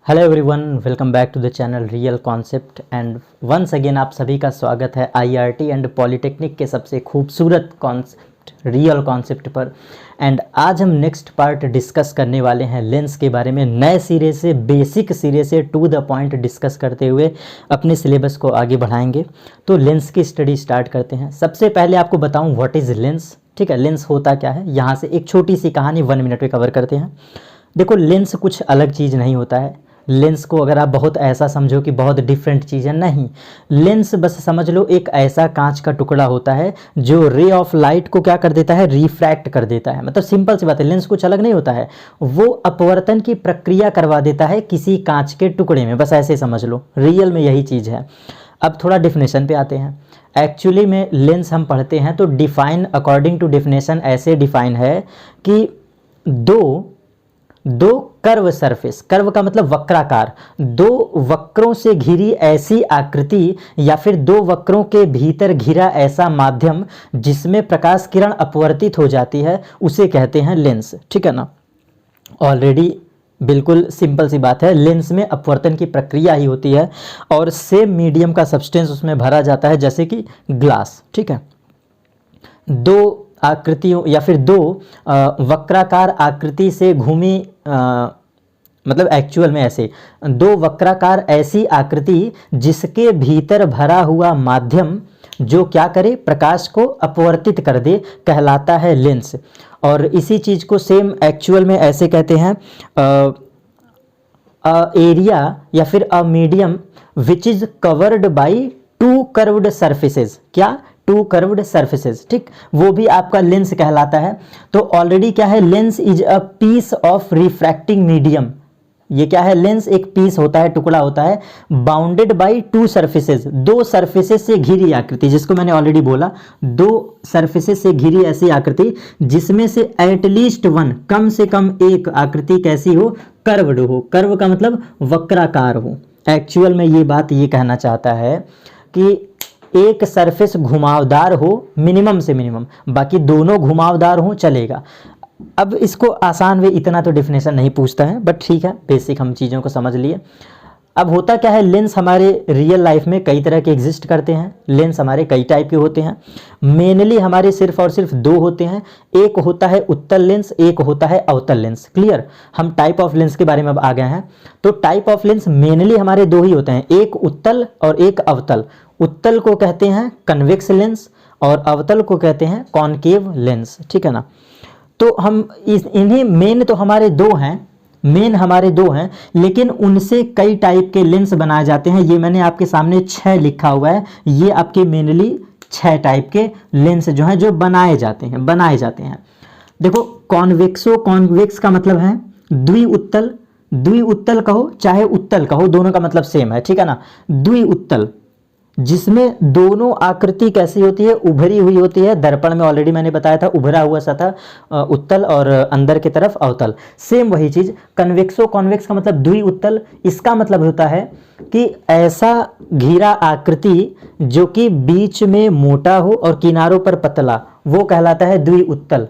Hello everyone, welcome back to the channel real concept and once again आप सभी का स्वागत है आईआरटी एंड पॉलिटेक्निक के सबसे खूबसूरत कॉन्सेप्ट रियल कॉन्सेप्ट पर। एंड आज हम नेक्स्ट पार्ट डिस्कस करने वाले हैं लेंस के बारे में, नए सिरे से, बेसिक सिरे से टू द पॉइंट डिस्कस करते हुए अपने सिलेबस को आगे बढ़ाएंगे। तो लेंस की स्टडी स्टार्ट करते हैं। सबसे पहले आपको बताऊं व्हाट इज़ लेंस। ठीक है, लेंस होता क्या है, यहाँ से एक छोटी सी कहानी 1 मिनट में कवर करते हैं। देखो, लेंस कुछ अलग चीज़ नहीं होता है। लेंस को अगर आप बहुत ऐसा समझो कि बहुत डिफरेंट चीज़ है, नहीं। लेंस बस समझ लो एक ऐसा कांच का टुकड़ा होता है जो रे ऑफ लाइट को क्या कर देता है, रिफ्रैक्ट कर देता है। मतलब सिंपल सी बात है, लेंस कुछ अलग नहीं होता है, वो अपवर्तन की प्रक्रिया करवा देता है किसी कांच के टुकड़े में। बस ऐसे समझ लो, रियल में यही चीज़ है। अब थोड़ा डिफिनेशन पे आते हैं। एक्चुअली में लेंस हम पढ़ते हैं तो डिफाइन अकॉर्डिंग टू डिफिनेशन ऐसे डिफाइन है कि दो कर्व सरफेस, कर्व का मतलब वक्राकार, दो वक्रों से घिरी ऐसी आकृति या फिर दो वक्रों के भीतर घिरा ऐसा माध्यम जिसमें प्रकाश किरण अपवर्तित हो जाती है, उसे कहते हैं लेंस। ठीक है ना, ऑलरेडी बिल्कुल सिंपल सी बात है, लेंस में अपवर्तन की प्रक्रिया ही होती है और सेम मीडियम का सब्सटेंस उसमें भरा जाता है, जैसे कि ग्लास। ठीक है, दो आकृतियों या फिर दो वक्राकार आकृति से घूमी मतलब एक्चुअल में ऐसे दो वक्राकार ऐसी आकृति जिसके भीतर भरा हुआ माध्यम जो क्या करे, प्रकाश को अपवर्तित कर दे, कहलाता है लेंस। और इसी चीज़ को सेम एक्चुअल में ऐसे कहते हैं एरिया या फिर a medium which is covered by two curved surfaces. क्या? Two curved surfaces. ठीक, वो भी आपका लेंस कहलाता है। तो ऑलरेडी क्या है, lens is a piece of refracting medium. ये क्या है, लेंस एक पीस होता है, टुकड़ा होता है, बाउंडेड बाय टू सर्फेसेस, दो सर्फेसेस से घिरी आकृति, जिसको मैंने ऑलरेडी बोला, दो सर्फेसेस से घिरी ऐसी आकृति जिसमें से एटलीस्ट वन, कम से कम एक आकृति कैसी हो, कर्व्ड हो। कर्व का मतलब वक्राकार हो। एक्चुअल में ये बात ये कहना चाहता है कि एक सरफेस घुमावदार हो मिनिमम से मिनिमम, बाकी दोनों घुमावदार हो चलेगा। अब इसको आसान वे इतना तो डेफिनेशन नहीं पूछता है, बट ठीक है, बेसिक हम चीज़ों को समझ लिए। अब होता क्या है, लेंस हमारे रियल लाइफ में कई तरह के एग्जिस्ट करते हैं। लेंस हमारे कई टाइप के होते हैं। मेनली हमारे सिर्फ और सिर्फ दो होते हैं, एक होता है उत्तल लेंस, एक होता है अवतल लेंस। क्लियर? हम टाइप ऑफ लेंस के बारे में अब आ गए हैं। तो टाइप ऑफ लेंस मेनली हमारे दो ही होते हैं, एक उत्तल और एक अवतल। उत्तल को कहते हैं कन्वेक्स लेंस और अवतल को कहते हैं कॉनकेव लेंस। ठीक है ना, तो हम इन्हीं मेन तो हमारे दो हैं, मेन हमारे दो हैं, लेकिन उनसे कई टाइप के लेंस बनाए जाते हैं। ये मैंने आपके सामने 6 लिखा हुआ है, ये आपके मेनली 6 टाइप के लेंस जो हैं जो बनाए जाते हैं। देखो, कॉन्वेक्सो कॉन्वेक्स का मतलब है द्विउत्तल, द्विउत्तल कहो चाहे उत्तल कहो, दोनों का मतलब सेम है। ठीक है ना, द्विउत्तल जिसमें दोनों आकृति कैसी होती है, उभरी हुई होती है। दर्पण में ऑलरेडी मैंने बताया था, उभरा हुआ सतह उत्तल और अंदर की तरफ अवतल। सेम वही चीज कन्वेक्सो कॉन्वेक्स का मतलब द्विउत्तल। इसका मतलब होता है कि ऐसा घिरा आकृति जो कि बीच में मोटा हो और किनारों पर पतला, वो कहलाता है द्विउत्तल।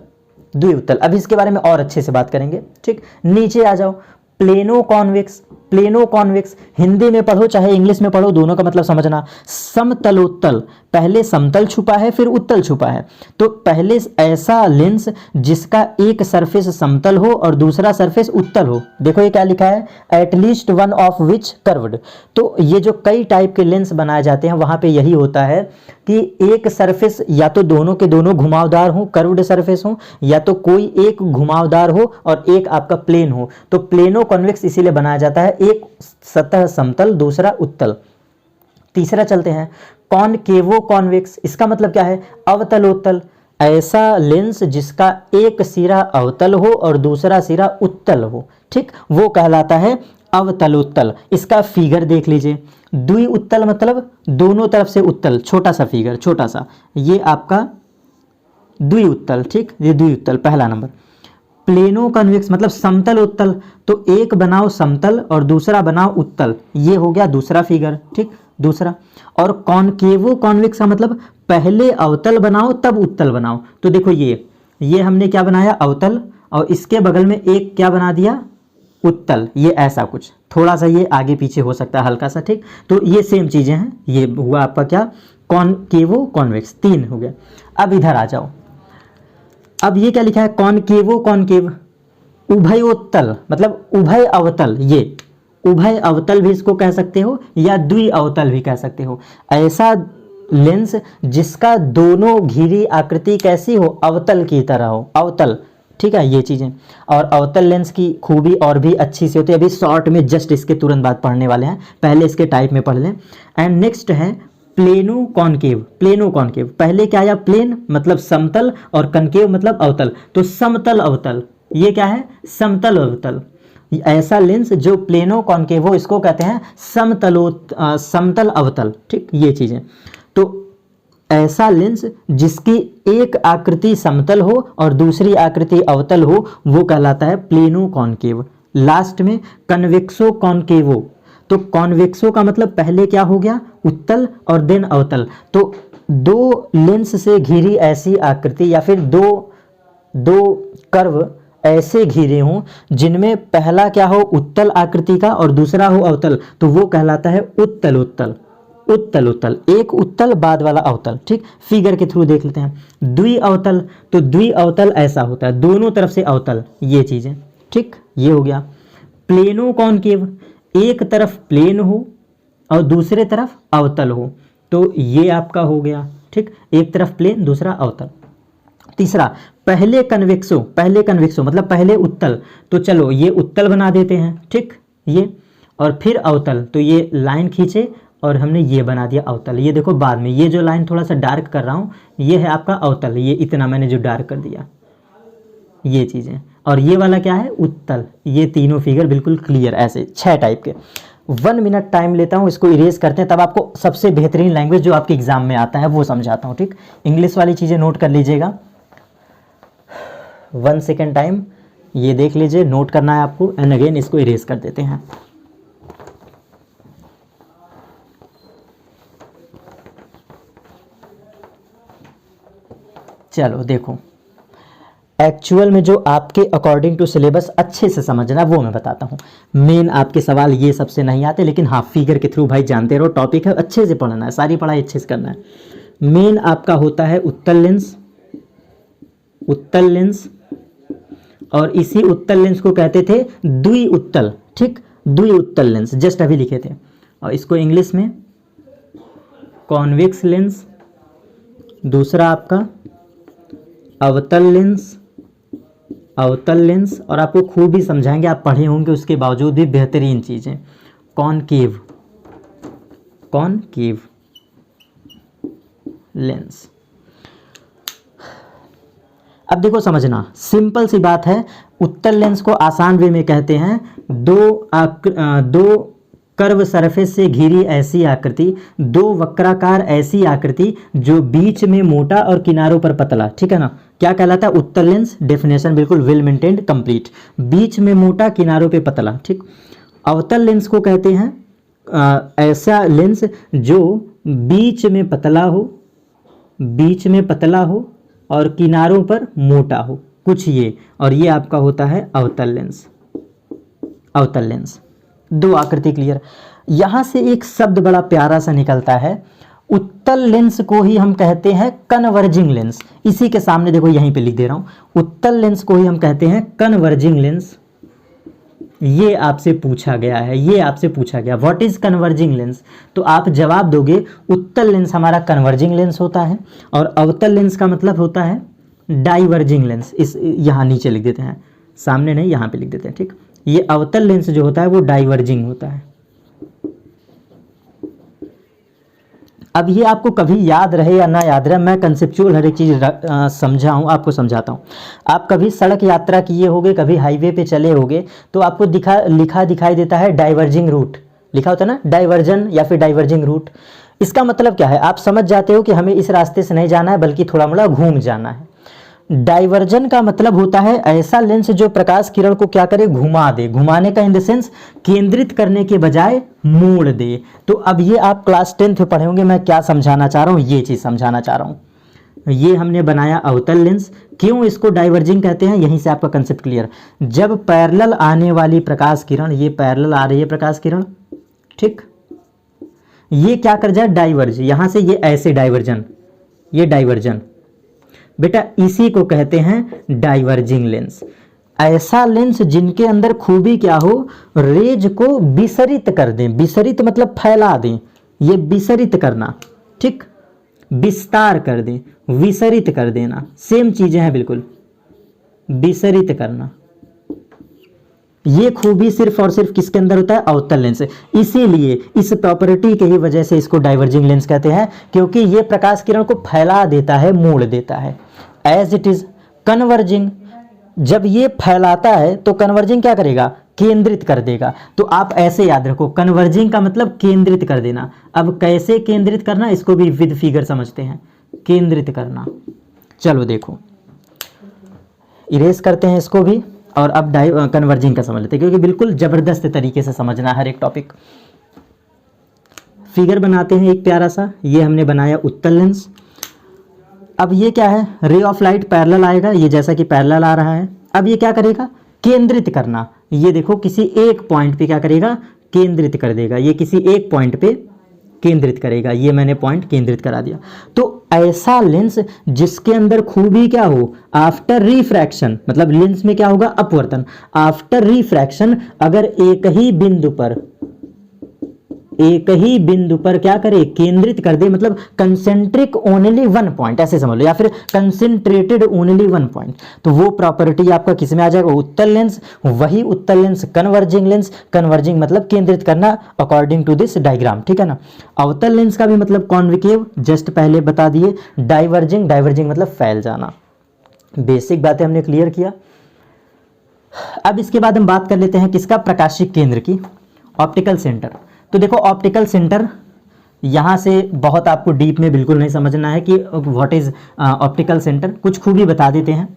द्विउत्तल, अब इसके बारे में और अच्छे से बात करेंगे। ठीक, नीचे आ जाओ, plano convex. Plano convex Hindi में पढ़ो चाहे इंग्लिश में पढ़ो, दोनों का मतलब समझना। समतलोत्तल, पहले समतल छुपा है फिर उत्तल छुपा है। तो पहले ऐसा लेंस जिसका एक सरफेस समतल हो और दूसरा सरफेस उत्तल हो। देखो ये क्या लिखा है, at least one of which curved. तो ये जो कई टाइप के लेंस बनाए जाते हैं, वहां पे यही होता है कि एक सरफेस या तो दोनों के दोनों घुमावदार हो, कर्व्ड सरफेस हो, या तो कोई एक घुमावदार हो और एक आपका प्लेन हो। तो प्लेनो कॉन्वेक्स इसीलिए बनाया जाता है, एक सतह समतल, दूसरा उत्तल। तीसरा चलते हैं, कॉनकेवो कॉन्वेक्स। इसका मतलब क्या है, अवतलोत्तल। ऐसा लेंस जिसका एक सिरा अवतल हो और दूसरा सिरा उत्तल हो, ठीक, वो कहलाता है अवतलोत्तल। इसका फिगर देख लीजिए, द्विउत्तल मतलब दोनों तरफ से उत्तल, छोटा सा फिगर, छोटा सा, ये आपका द्विउत्तल। ठीक, ये द्विउत्तल पहला नंबर। प्लेनो कन्वेक्स मतलब समतल उत्तल, तो एक बनाओ समतल और दूसरा बनाओ उत्तल, ये हो गया दूसरा फिगर। ठीक, दूसरा। और कॉनकेवो कॉन्वेक्स का मतलब पहले अवतल बनाओ तब उत्तल बनाओ। तो देखो ये हमने क्या बनाया, अवतल, और इसके बगल में एक क्या बना दिया, उत्तल, ये ऐसा कुछ, थोड़ा सा ये आगे पीछे हो सकता है हल्का सा, ठीक। तो ये सेम चीजें हैं, ये हुआ आपका क्या, कॉनकेवो कॉन्वेक्स, 3 हो गया। अब इधर आ जाओ, अब ये क्या लिखा है, कॉनकेवो कॉनकेव, उभयोत्तल मतलब उभय अवतल, ये उभय अवतल भी इसको कह सकते हो या द्वि अवतल भी कह सकते हो। ऐसा लेंस जिसका दोनों घिरी आकृति कैसी हो, अवतल की तरह हो, अवतल, ठीक है, ये चीजें। और अवतल लेंस की खूबी और भी अच्छी सी होती है, अभी शॉर्ट में जस्ट इसके तुरंत बाद पढ़ने वाले हैं, पहले इसके टाइप में पढ़ लें। एंड नेक्स्ट है प्लेनो कॉनकेव, प्लेनो कॉनकेव, पहले क्या आया, प्लेन मतलब समतल और कनकेव मतलब अवतल, तो समतल अवतल, ये क्या है, समतल अवतल। ऐसा लेंस जो प्लेनो कॉनकेव हो इसको कहते हैं समतल अवतल, ठीक, ये चीजें। तो ऐसा लेंस जिसकी एक आकृति समतल हो और दूसरी आकृति अवतल हो वो कहलाता है प्लेनो कॉनकेव। लास्ट में कन्वेक्सो कॉनकेवो, तो कॉन्वेक्सो का मतलब पहले क्या हो गया, उत्तल और देन अवतल। तो दो लेंस से घिरी ऐसी आकृति या फिर दो कर्व ऐसे घिरे हों जिनमें पहला क्या हो, उत्तल आकृति का और दूसरा हो अवतल, तो वो कहलाता है उत्तल उत्तल, उत्तल उत्तल, एक उत्तल बाद वाला अवतल, ठीक। फिगर के थ्रू देख लेते हैं। द्वि अवतल, तो द्वि अवतल ऐसा होता है, दोनों तरफ से अवतल, ये चीजें, ठीक, ये हो गया। प्लेनो कॉनकेव, एक तरफ प्लेन हो और दूसरे तरफ अवतल हो, तो ये आपका हो गया, ठीक, एक तरफ प्लेन दूसरा अवतल। तीसरा पहले कन्वेक्सो मतलब पहले उत्तल, तो चलो ये उत्तल बना देते हैं, ठीक, ये, और फिर अवतल, तो ये लाइन खींचे और हमने ये बना दिया अवतल। ये देखो बाद में ये जो लाइन थोड़ा सा डार्क कर रहा हूँ ये है आपका अवतल, ये इतना मैंने जो डार्क कर दिया, ये चीजें। और ये वाला क्या है, उत्तल। ये तीनों फिगर बिल्कुल क्लियर, ऐसे 6 टाइप के। 1 मिनट टाइम लेता हूँ, इसको इरेज करते हैं, तब आपको सबसे बेहतरीन लैंग्वेज जो आपके एग्जाम में आता है वो समझाता हूँ, ठीक। इंग्लिश वाली चीजें नोट कर लीजिएगा। 1 सेकेंड टाइम, ये देख लीजिए, नोट करना है आपको, एंड अगेन इसको इरेज कर देते हैं। चलो देखो, एक्चुअल में जो आपके अकॉर्डिंग टू सिलेबस अच्छे से समझना वो मैं बताता हूँ। मेन आपके सवाल ये सबसे नहीं आते, लेकिन हाँ फिगर के थ्रू भाई जानते रहो, टॉपिक है अच्छे से पढ़ना है, सारी पढ़ाई अच्छे से करना है। मेन आपका होता है उत्तल लेंस, उत्तल लेंस, और इसी उत्तल लेंस को कहते थे द्वि उत्तल, ठीक, द्वि उत्तल लेंस, जस्ट अभी लिखे थे। और इसको इंग्लिश में कॉन्वेक्स लेंस, दूसरा आपका अवतल लेंस, अवतल लेंस, और आपको खूब ही समझाएंगे, आप पढ़े होंगे उसके बावजूद भी बेहतरीन चीजें, कॉनकेव, कॉनकेव लेंस। अब देखो समझना, सिंपल सी बात है, उत्तल लेंस को आसान वे में कहते हैं दो कर्व सरफेस से घिरी ऐसी आकृति, दो वक्राकार ऐसी आकृति जो बीच में मोटा और किनारों पर पतला, ठीक है ना, क्या कहलाता है, उत्तल लेंस। डेफिनेशन बिल्कुल वेल मेंटेन्ड कंप्लीट, बीच में मोटा किनारों पे पतला, ठीक। अवतल लेंस को कहते हैं ऐसा लेंस जो बीच में पतला हो, बीच में पतला हो और किनारों पर मोटा हो, कुछ ये, और ये आपका होता है अवतल लेंस, अवतल लेंस। दो आकृति क्लियर। यहां से एक शब्द बड़ा प्यारा सा निकलता है, उत्तल लेंस को ही हम कहते हैं कन्वर्जिंग लेंस। इसी के सामने देखो यहीं पे लिख दे रहा हूं, उत्तल लेंस को ही हम कहते हैं कन्वर्जिंग लेंस। ये आपसे पूछा गया है, ये आपसे पूछा गया व्हाट इज कन्वर्जिंग लेंस, तो आप जवाब दोगे उत्तल लेंस हमारा कन्वर्जिंग लेंस होता है, और अवतल लेंस का मतलब होता है डाइवर्जिंग लेंस। इस यहाँ नीचे लिख देते हैं, सामने नहीं यहाँ पे लिख देते हैं, ठीक। ये अवतल लेंस जो होता है वो डाइवर्जिंग होता है। अब ये आपको कभी याद रहे या ना याद रहे, मैं कंसेप्चुअल हर एक चीज़ समझा हूँ, आपको समझाता हूँ। आप कभी सड़क यात्रा किए होगे, कभी हाईवे पे चले होगे, तो आपको लिखा दिखाई देता है डाइवर्जिंग रूट, लिखा होता है ना, डाइवर्जन या फिर डाइवर्जिंग रूट। इसका मतलब क्या है, आप समझ जाते हो कि हमें इस रास्ते से नहीं जाना है बल्कि थोड़ा मोड़ा घूम जाना है। डाइवर्जन का मतलब होता है ऐसा लेंस जो प्रकाश किरण को क्या करे, घुमा दे। घुमाने का इन द सेंस केंद्रित करने के बजाय मोड़ दे। तो अब ये आप क्लास 10th में पढ़े होंगे, मैं क्या समझाना चाह रहा हूँ, ये चीज समझाना चाह रहा हूँ। ये हमने बनाया अवतल लेंस। क्यों इसको डाइवर्जिंग कहते हैं, यहीं से आपका कंसेप्ट क्लियर। जब पैरेलल आने वाली प्रकाश किरण, ये पैरेलल आ रही है प्रकाश किरण, ठीक, ये क्या कर जाए, डाइवर्ज, यहां से ये ऐसे डाइवर्जन, ये डाइवर्जन बेटा, इसी को कहते हैं डाइवर्जिंग लेंस। ऐसा लेंस जिनके अंदर खूबी क्या हो, रेज को विसरित कर दें, विसरित मतलब फैला दें, ये विसरित करना, ठीक, विस्तार कर दें, विसरित कर देना, सेम चीजें हैं बिल्कुल, विसरित करना। ये खूबी सिर्फ और सिर्फ किसके अंदर होता है, अवतल लेंस। इसीलिए इस प्रॉपर्टी के ही वजह से इसको डाइवर्जिंग लेंस कहते हैं, क्योंकि ये प्रकाश किरण को फैला देता है, मोड़ देता है। एज इट इज कन्वर्जिंग, जब ये फैलाता है तो कन्वर्जिंग क्या करेगा, केंद्रित कर देगा। तो आप ऐसे याद रखो, कन्वर्जिंग का मतलब केंद्रित कर देना। अब कैसे केंद्रित करना, इसको भी विद फिगर समझते हैं, केंद्रित करना। चलो देखो, इरेज करते हैं इसको भी, और अब कन्वर्जिंग का समझ लेते हैं, क्योंकि बिल्कुल जबरदस्त तरीके से समझना है हर एक टॉपिक। फिगर बनाते हैं एक प्यारा सा, ये हमने बनाया उत्तल लेंस। अब ये क्या है, रे ऑफ लाइट पैरेलल आएगा, ये जैसा कि पैरेलल आ रहा है। अब ये क्या करेगा, केंद्रित करना। ये देखो किसी एक पॉइंट पे क्या करेगा, केंद्रित कर देगा, ये किसी एक पॉइंट पे केंद्रित करेगा। ये मैंने पॉइंट केंद्रित करा दिया। तो ऐसा लेंस जिसके अंदर खूबी क्या हो, आफ्टर रिफ्रैक्शन, मतलब लेंस में क्या होगा, अपवर्तन। आफ्टर रिफ्रैक्शन अगर एक ही बिंदु पर क्या करे, केंद्रित कर दे, मतलब कंसेंट्रिक ओनली वन पॉइंट, ऐसे समझ लो, या फिर कंसेंट्रेटेड ओनली वन पॉइंट, तो वो प्रॉपर्टी आपका किस में आ जाएगा, उत्तल लेंस। वही उत्तल लेंस कन्वर्जिंग लेंस, कन्वर्जिंग मतलब केंद्रित करना, अकॉर्डिंग टू दिस डायग्राम, ठीक है ना। अवतल लेंस का भी मतलब कॉन्वेकेव, जस्ट पहले बता दिए। डाइवर्जिंग, डाइवर्जिंग मतलब फैल जाना। बेसिक बातें हमने क्लियर किया। अब इसके बाद हम बात कर लेते हैं किसका, प्रकाशिक केंद्र की, ऑप्टिकल सेंटर। तो देखो ऑप्टिकल सेंटर, यहाँ से बहुत आपको डीप में बिल्कुल नहीं समझना है कि व्हाट इज ऑप्टिकल सेंटर, कुछ खूबी बता देते हैं।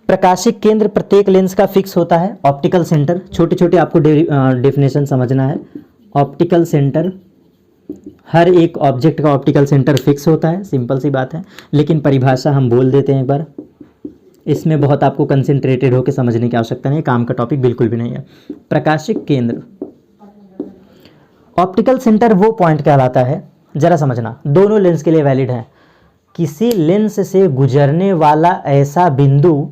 प्रकाशिक केंद्र प्रत्येक लेंस का फिक्स होता है। ऑप्टिकल सेंटर, छोटे छोटे आपको डेफिनेशन समझना है। ऑप्टिकल सेंटर, हर एक ऑब्जेक्ट का ऑप्टिकल सेंटर फिक्स होता है, सिंपल सी बात है। लेकिन परिभाषा हम बोल देते हैं एक बार, इसमें बहुत आपको कंसंट्रेटेड होकर समझने की आवश्यकता नहीं, काम का टॉपिक बिल्कुल भी नहीं है। प्रकाशिक केंद्र, ऑप्टिकल सेंटर वो पॉइंट कहलाता है, जरा समझना, दोनों लेंस के लिए वैलिड है। किसी लेंस से गुजरने वाला ऐसा बिंदु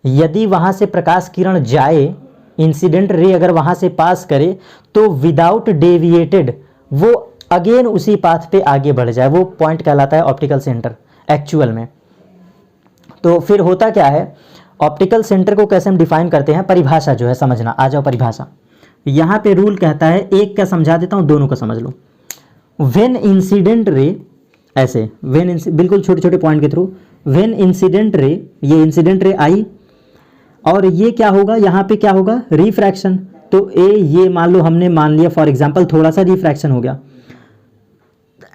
यदि वहां से प्रकाश किरण जाए, इंसिडेंट रे अगर वहां से पास करे, तो विदाउट डेविएटेड वो अगेन उसी पाथ पे आगे बढ़ जाए, वो पॉइंट कहलाता है ऑप्टिकल सेंटर एक्चुअल में। तो फिर होता क्या है, ऑप्टिकल सेंटर को कैसे हम डिफाइन करते हैं, परिभाषा जो है समझना, आ जाओ परिभाषा। यहाँ पे रूल कहता है, एक का समझा देता हूँ, दोनों का समझ लो। व्हेन इंसिडेंट रे, ऐसे बिल्कुल छोटे छोटे पॉइंट के थ्रू, व्हेन इंसिडेंट रे, ये इंसिडेंट रे आई, और ये क्या होगा, यहाँ पे क्या होगा, रिफ्रैक्शन। तो ये मान लो हमने मान लिया फॉर एग्जांपल थोड़ा सा रिफ्रैक्शन हो गया,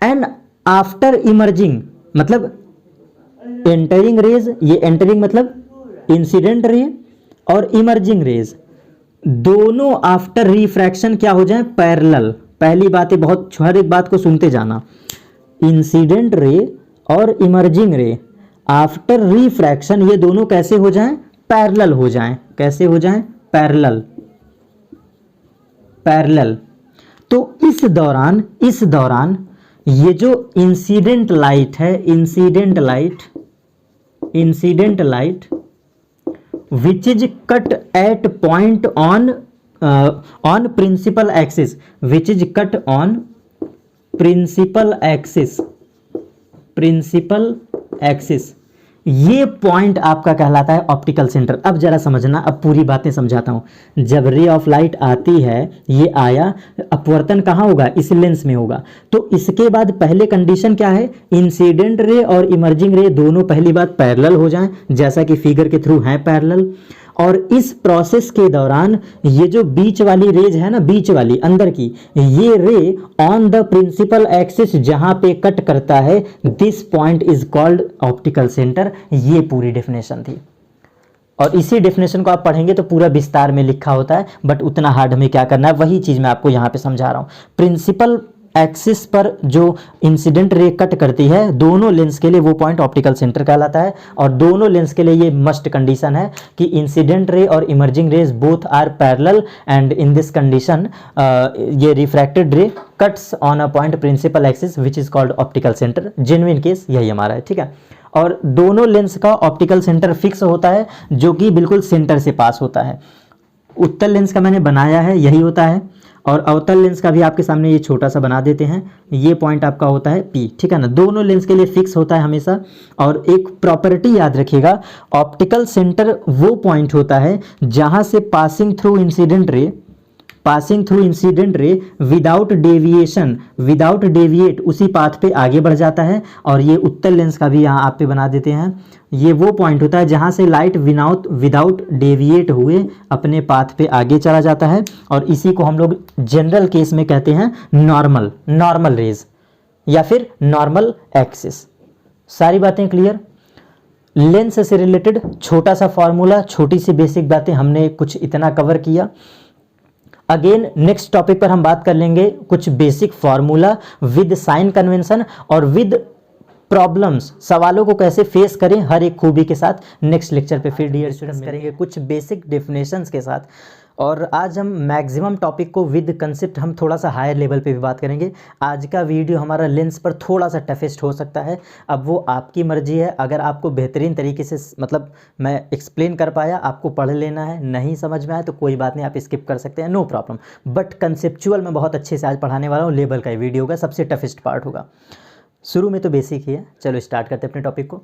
एंड आफ्टर इमर्जिंग मतलब एंटरिंग रेज, ये एंटरिंग मतलब इंसिडेंट रे और इमर्जिंग रेज दोनों आफ्टर रिफ्रैक्शन क्या हो जाए, पैरेलल। पहली बात है, बहुत हर एक बात को सुनते जाना, इंसिडेंट रे और इमर्जिंग रे आफ्टर रिफ्रैक्शन ये दोनों कैसे हो जाएं, पैरेलल हो जाएं। कैसे हो जाएं, पैरेलल, पैरेलल। तो इस दौरान ये जो इंसिडेंट लाइट है, incident light which is cut at point on principal axis, which is cut on principal axis, ये पॉइंट आपका कहलाता है ऑप्टिकल सेंटर। अब जरा समझना, अब पूरी बातें समझाता हूं। जब रे ऑफ लाइट आती है, ये आया, अपवर्तन कहाँ होगा, इस लेंस में होगा। तो इसके बाद पहले कंडीशन क्या है, इंसिडेंट रे और इमर्जिंग रे दोनों पहली बात पैरेलल हो जाएं, जैसा कि फिगर के थ्रू है पैरेलल। और इस प्रोसेस के दौरान ये जो बीच वाली रेज है ना, बीच वाली अंदर की, ये रे ऑन द प्रिंसिपल एक्सिस जहां पे कट करता है, this point is called optical centre. ये पूरी डेफिनेशन थी, और इसी डेफिनेशन को आप पढ़ेंगे तो पूरा विस्तार में लिखा होता है, बट उतना हार्ड में क्या करना है, वही चीज मैं आपको यहां पे समझा रहा हूं। प्रिंसिपल एक्सिस पर जो इंसिडेंट रे कट करती है दोनों लेंस के लिए, वो पॉइंट ऑप्टिकल सेंटर कहलाता है। और दोनों लेंस के लिए ये मस्ट कंडीशन है कि इंसिडेंट रे और emerging rays both are parallel, and in this condition ये refracted ray cuts on a point principal axis which is called optical centre. Genuine case यही हमारा है, ठीक है। और दोनों लेंस का ऑप्टिकल सेंटर फिक्स होता है, जो कि बिल्कुल सेंटर से पास होता है। उत्तल लेंस का मैंने बनाया है, यही होता है। और अवतल लेंस का भी आपके सामने ये छोटा सा बना देते हैं, ये पॉइंट आपका होता है P, ठीक है ना। दोनों लेंस के लिए फिक्स होता है हमेशा। और एक प्रॉपर्टी याद रखिएगा, ऑप्टिकल सेंटर वो पॉइंट होता है जहां से passing through incident ray without deviate उसी पाथ पे आगे बढ़ जाता है। और ये उत्तल लेंस का भी यहाँ आप पे बना देते हैं, ये वो पॉइंट होता है जहां से लाइट विदाउट डेविएट हुए अपने पाथ पे आगे चला जाता है। और इसी को हम लोग जनरल केस में कहते हैं नॉर्मल रेज या फिर नॉर्मल एक्सिस। सारी बातें क्लियर। लेंस से रिलेटेड छोटा सा फॉर्मूला, छोटी सी बेसिक बातें हमने कुछ इतना कवर किया। अगेन नेक्स्ट टॉपिक पर हम बात कर लेंगे कुछ basic formula with sign convention और विद प्रॉब्लम्स, सवालों को कैसे फेस करें हर एक खूबी के साथ। नेक्स्ट लेक्चर पे फिर डियर स्टूडेंट्स करेंगे कुछ बेसिक डेफिनेशंस के साथ। और आज हम मैक्सिमम टॉपिक को विद कंसेप्ट हम थोड़ा सा हायर लेवल पे भी बात करेंगे। आज का वीडियो हमारा लेंस पर थोड़ा सा टफेस्ट हो सकता है, अब वो आपकी मर्जी है। अगर आपको बेहतरीन तरीके से मतलब मैं एक्सप्लेन कर पाया, आपको पढ़ लेना है, नहीं समझ में आया तो कोई बात नहीं, आप स्किप कर सकते हैं, नो प्रॉब्लम। बट कंसेप्चुअल में बहुत अच्छे से आज पढ़ाने वाला हूँ। लेवल का वीडियो होगा, सबसे टफेस्ट पार्ट होगा। शुरू में तो बेसिक ही है। चलो स्टार्ट करते हैं अपने टॉपिक को।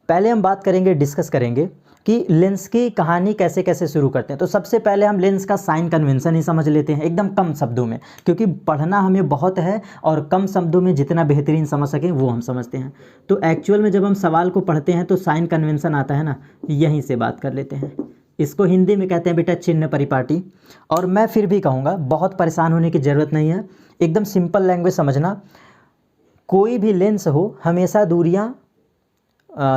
पहले हम बात करेंगे, डिस्कस करेंगे कि लेंस की कहानी कैसे कैसे शुरू करते हैं। तो सबसे पहले हम लेंस का साइन कन्वेंशन ही समझ लेते हैं, एकदम कम शब्दों में, क्योंकि पढ़ना हमें बहुत है और कम शब्दों में जितना बेहतरीन समझ सकें वो हम समझते हैं। तो एक्चुअल में जब हम सवाल को पढ़ते हैं तो साइन कन्वेंशन आता है ना, यहीं से बात कर लेते हैं। इसको हिंदी में कहते हैं बेटा चिन्ह परिपाटी। और मैं फिर भी कहूँगा बहुत परेशान होने की ज़रूरत नहीं है, एकदम सिंपल लैंग्वेज समझना। कोई भी लेंस हो हमेशा दूरियां,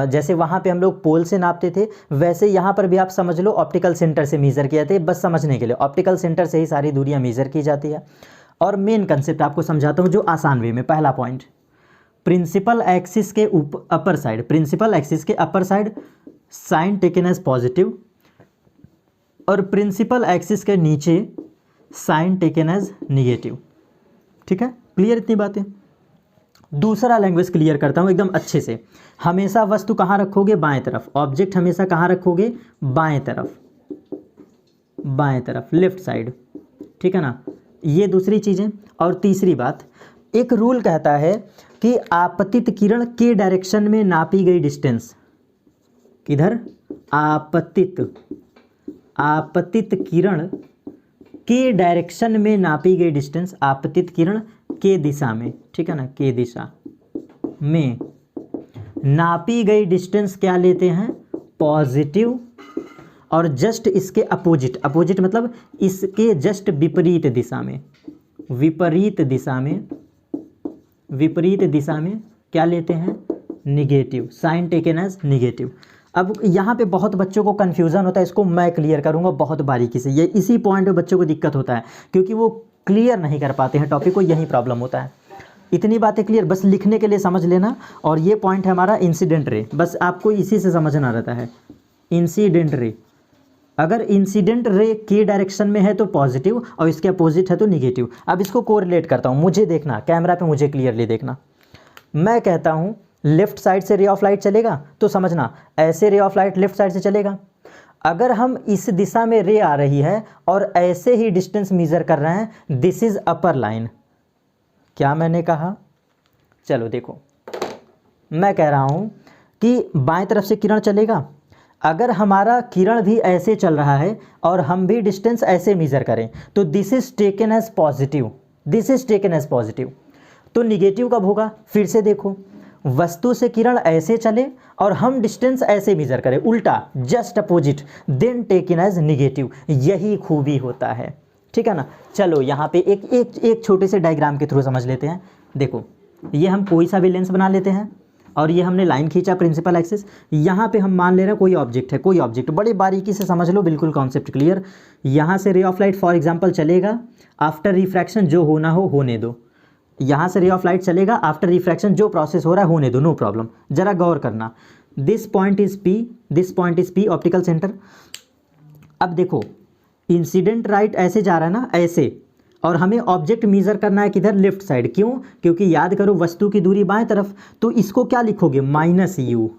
जैसे वहाँ पे हम लोग पोल से नापते थे, वैसे यहाँ पर भी आप समझ लो ऑप्टिकल सेंटर से मेज़र किया थे। बस समझने के लिए ऑप्टिकल सेंटर से ही सारी दूरियां मेज़र की जाती है। और मेन कंसेप्ट आपको समझाता हूँ जो आसान वे में। पहला पॉइंट, प्रिंसिपल एक्सिस के upper side sign taken as positive, और प्रिंसिपल एक्सिस के नीचे साइन टेकन एज निगेटिव। ठीक है, क्लियर इतनी बातें। दूसरा लैंग्वेज क्लियर करता हूँ एकदम अच्छे से। हमेशा वस्तु कहाँ रखोगे? बाएं तरफ। ऑब्जेक्ट हमेशा कहाँ रखोगे? बाएं तरफ, लेफ्ट साइड, ठीक है ना। ये दूसरी चीज़ें। और तीसरी बात, एक रूल कहता है कि आपतित किरण के डायरेक्शन में नापी गई डिस्टेंस, किधर? आपतित किरण के डायरेक्शन में नापी गई डिस्टेंस, आपतित किरण के दिशा में, ठीक है ना, के दिशा में नापी गई डिस्टेंस क्या लेते हैं? पॉजिटिव। और जस्ट इसके अपोजिट मतलब इसके जस्ट विपरीत दिशा में क्या लेते हैं? Negative, sign taken as negative. अब यहाँ पे बहुत बच्चों को कन्फ्यूज़न होता है, इसको मैं क्लियर करूँगा बहुत बारीकी से। ये इसी पॉइंट पे बच्चों को दिक्कत होता है, क्योंकि वो क्लियर नहीं कर पाते हैं टॉपिक को, यही प्रॉब्लम होता है। इतनी बातें क्लियर, बस लिखने के लिए समझ लेना। और ये पॉइंट है हमारा इंसिडेंट रे, बस आपको इसी से समझना रहता है। इंसिडेंट रे, अगर इंसिडेंट रे के डायरेक्शन में है तो पॉजिटिव और इसके अपोजिट है तो निगेटिव। अब इसको कोरिलेट करता हूँ, मुझे देखना, कैमरा पे मुझे क्लियरली देखना। मैं कहता हूँ लेफ्ट साइड से रे ऑफ लाइट चलेगा तो समझना ऐसे ray of light left side से चलेगा। अगर हम इस दिशा में रे आ रही है और ऐसे ही डिस्टेंस मेजर कर रहे हैं, दिस इज अपर लाइन। क्या मैंने कहा? चलो देखो, मैं कह रहा हूं कि बाएं तरफ से किरण चलेगा। अगर हमारा किरण भी ऐसे चल रहा है और हम भी डिस्टेंस ऐसे मेजर करें तो this is taken as positive, तो निगेटिव कब होगा? फिर से देखो, वस्तु से किरण ऐसे चले और हम डिस्टेंस ऐसे मेजर करें, उल्टा just opposite, then taken as negative. यही खूबी होता है, ठीक है ना। चलो यहाँ पे एक छोटे से डायग्राम के थ्रू समझ लेते हैं। देखो, ये हम कोई सा भी लेंस बना लेते हैं और ये हमने लाइन खींचा प्रिंसिपल एक्सिस। यहाँ पे हम मान ले रहे हैं कोई ऑब्जेक्ट, बड़ी बारीकी से समझ लो, बिल्कुल कॉन्सेप्ट क्लियर। यहाँ से ray of light for example चलेगा, आफ्टर रिफ्रैक्शन जो होना हो होने दो। यहाँ से रे ऑफ लाइट चलेगा, आफ्टर रिफ्रैक्शन जो प्रोसेस हो रहा है होने दो, नो प्रॉब्लम। जरा गौर करना, this point is P, this point is P, optical centre. अब देखो इंसिडेंट राइट ऐसे जा रहा है ना, ऐसे, और हमें ऑब्जेक्ट मेजर करना है किधर, लेफ्ट साइड। क्यों? क्योंकि याद करो वस्तु की दूरी बाएं तरफ, तो इसको क्या लिखोगे, -u।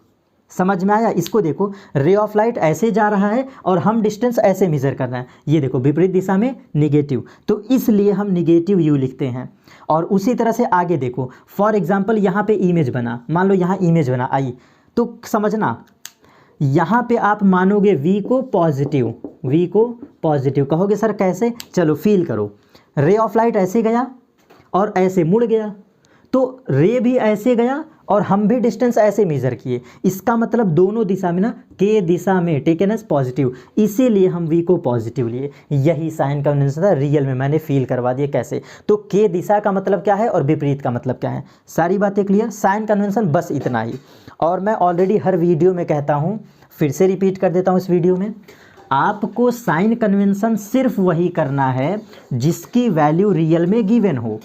समझ में आया? इसको देखो, रे ऑफ लाइट ऐसे जा रहा है और हम डिस्टेंस ऐसे मेजर कर रहे हैं, ये देखो विपरीत दिशा में निगेटिव, तो इसलिए हम निगेटिव u लिखते हैं। और उसी तरह से आगे देखो, फॉर एग्जाम्पल यहाँ पे इमेज बना, मान लो यहाँ इमेज बना आई, तो समझना यहाँ पे आप मानोगे v को पॉजिटिव, v को पॉजिटिव कहोगे सर कैसे, चलो फील करो, रे ऑफ लाइट ऐसे गया और ऐसे मुड़ गया, तो रे भी ऐसे गया और हम भी डिस्टेंस ऐसे मेजर किए, इसका मतलब दोनों दिशा में ना, के दिशा में टेकन एज पॉजिटिव, इसीलिए हम v को पॉजिटिव लिए। यही साइन कन्वेंशन था, रियल में मैंने फील करवा दिया कैसे। तो के दिशा का मतलब क्या है और विपरीत का मतलब क्या है, सारी बातें क्लियर। साइन कन्वेंशन बस इतना ही, और मैं ऑलरेडी हर वीडियो में कहता हूँ, फिर से रिपीट कर देता हूँ इस वीडियो में, आपको साइन कन्वेंशन सिर्फ वही करना है जिसकी वैल्यू रियल में गिवन हो।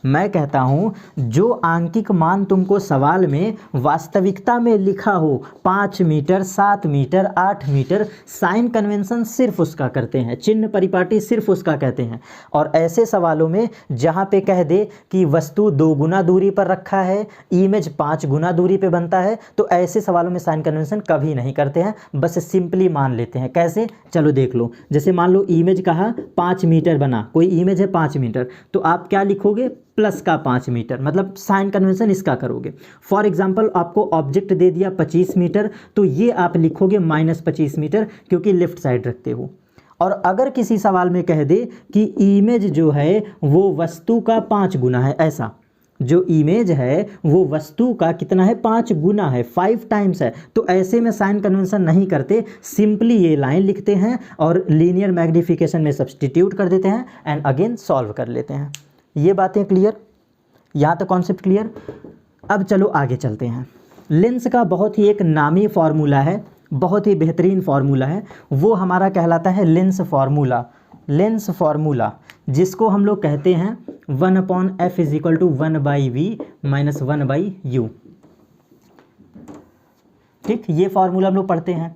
मैं कहता हूँ जो आंकिक मान तुमको सवाल में वास्तविकता में लिखा हो 5 metre, 7 metre, 8 metre, sign convention सिर्फ उसका करते हैं, चिन्ह परिपाटी सिर्फ उसका कहते हैं। और ऐसे सवालों में जहाँ पे कह दे कि वस्तु 2 गुना दूरी पर रखा है, इमेज 5 गुना दूरी पे बनता है, तो ऐसे सवालों में साइन कन्वेंशन कभी नहीं करते हैं, बस सिंपली मान लेते हैं। कैसे? चलो देख लो, जैसे मान लो इमेज कहा 5 मीटर बना, कोई इमेज है 5 मीटर, तो आप क्या लिखोगे, प्लस का 5 मीटर, मतलब साइन कन्वेंशन इसका करोगे। फॉर एग्जांपल आपको ऑब्जेक्ट दे दिया 25 मीटर, तो ये आप लिखोगे -25 मीटर, क्योंकि लेफ्ट साइड रखते हो। और अगर किसी सवाल में कह दे कि इमेज जो है वो वस्तु का 5 गुना है, ऐसा जो इमेज है वो वस्तु का कितना है, 5 गुना है, 5 टाइम्स है, तो ऐसे में साइन कन्वेंशन नहीं करते, सिंपली ये लाइन लिखते हैं और लीनियर मैग्निफिकेशन में सब्सटीट्यूट कर देते हैं एंड अगेन सॉल्व कर लेते हैं। ये बातें क्लियर, यहाँ तक कॉन्सेप्ट क्लियर। अब चलो आगे चलते हैं। लेंस का बहुत ही एक नामी फार्मूला है, बहुत ही बेहतरीन फार्मूला है, वो हमारा कहलाता है लेंस फार्मूला। लेंस फार्मूला जिसको हम लोग कहते हैं 1/f = 1/v - 1/u। ठीक, ये फार्मूला हम लोग पढ़ते हैं।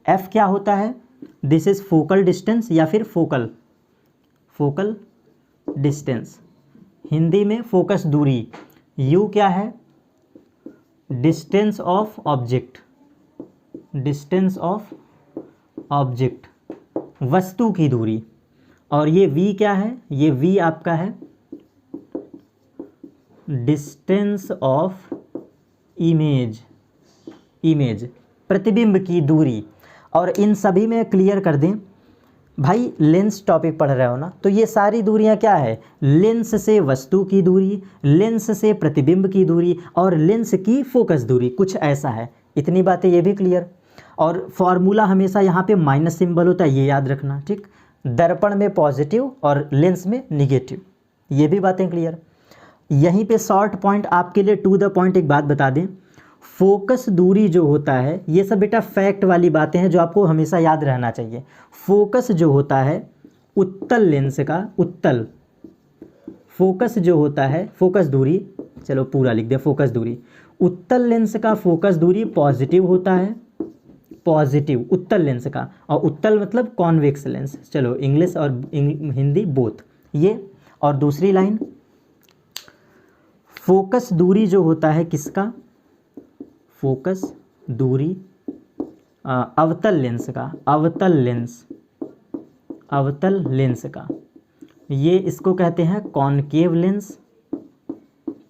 f क्या होता है, दिस इज फोकल डिस्टेंस या फिर फोकल डिस्टेंस, हिंदी में फोकस दूरी। u क्या है, distance of object, distance of object, वस्तु की दूरी। और ये v क्या है, ये v आपका है डिस्टेंस ऑफ इमेज, इमेज प्रतिबिंब की दूरी। और इन सभी में क्लियर कर दें भाई, लेंस टॉपिक पढ़ रहे हो ना, तो ये सारी दूरियां क्या है, लेंस से वस्तु की दूरी, लेंस से प्रतिबिंब की दूरी और लेंस की फोकस दूरी, कुछ ऐसा है। इतनी बातें ये भी क्लियर। और फॉर्मूला हमेशा यहाँ पे माइनस सिंबल होता है, ये याद रखना। ठीक, दर्पण में पॉजिटिव और लेंस में निगेटिव, ये भी बातें क्लियर। यहीं पे शॉर्ट पॉइंट आपके लिए, टू द पॉइंट एक बात बता दें, फोकस दूरी जो होता है, ये सब बेटा फैक्ट वाली बातें हैं जो आपको हमेशा याद रहना चाहिए। फोकस जो होता है उत्तल लेंस का, उत्तल फोकस जो होता है, फोकस दूरी, चलो पूरा लिख दिया, फोकस दूरी, उत्तल लेंस का फोकस दूरी पॉजिटिव होता है, पॉजिटिव उत्तल लेंस का। और उत्तल मतलब कॉन्वेक्स लेंस, चलो इंग्लिश और हिंदी बोथ ये। और दूसरी लाइन, फोकस दूरी जो होता है किसका, फोकस दूरी अवतल लेंस का, अवतल लेंस, अवतल लेंस का, ये इसको कहते हैं कॉनकेव लेंस,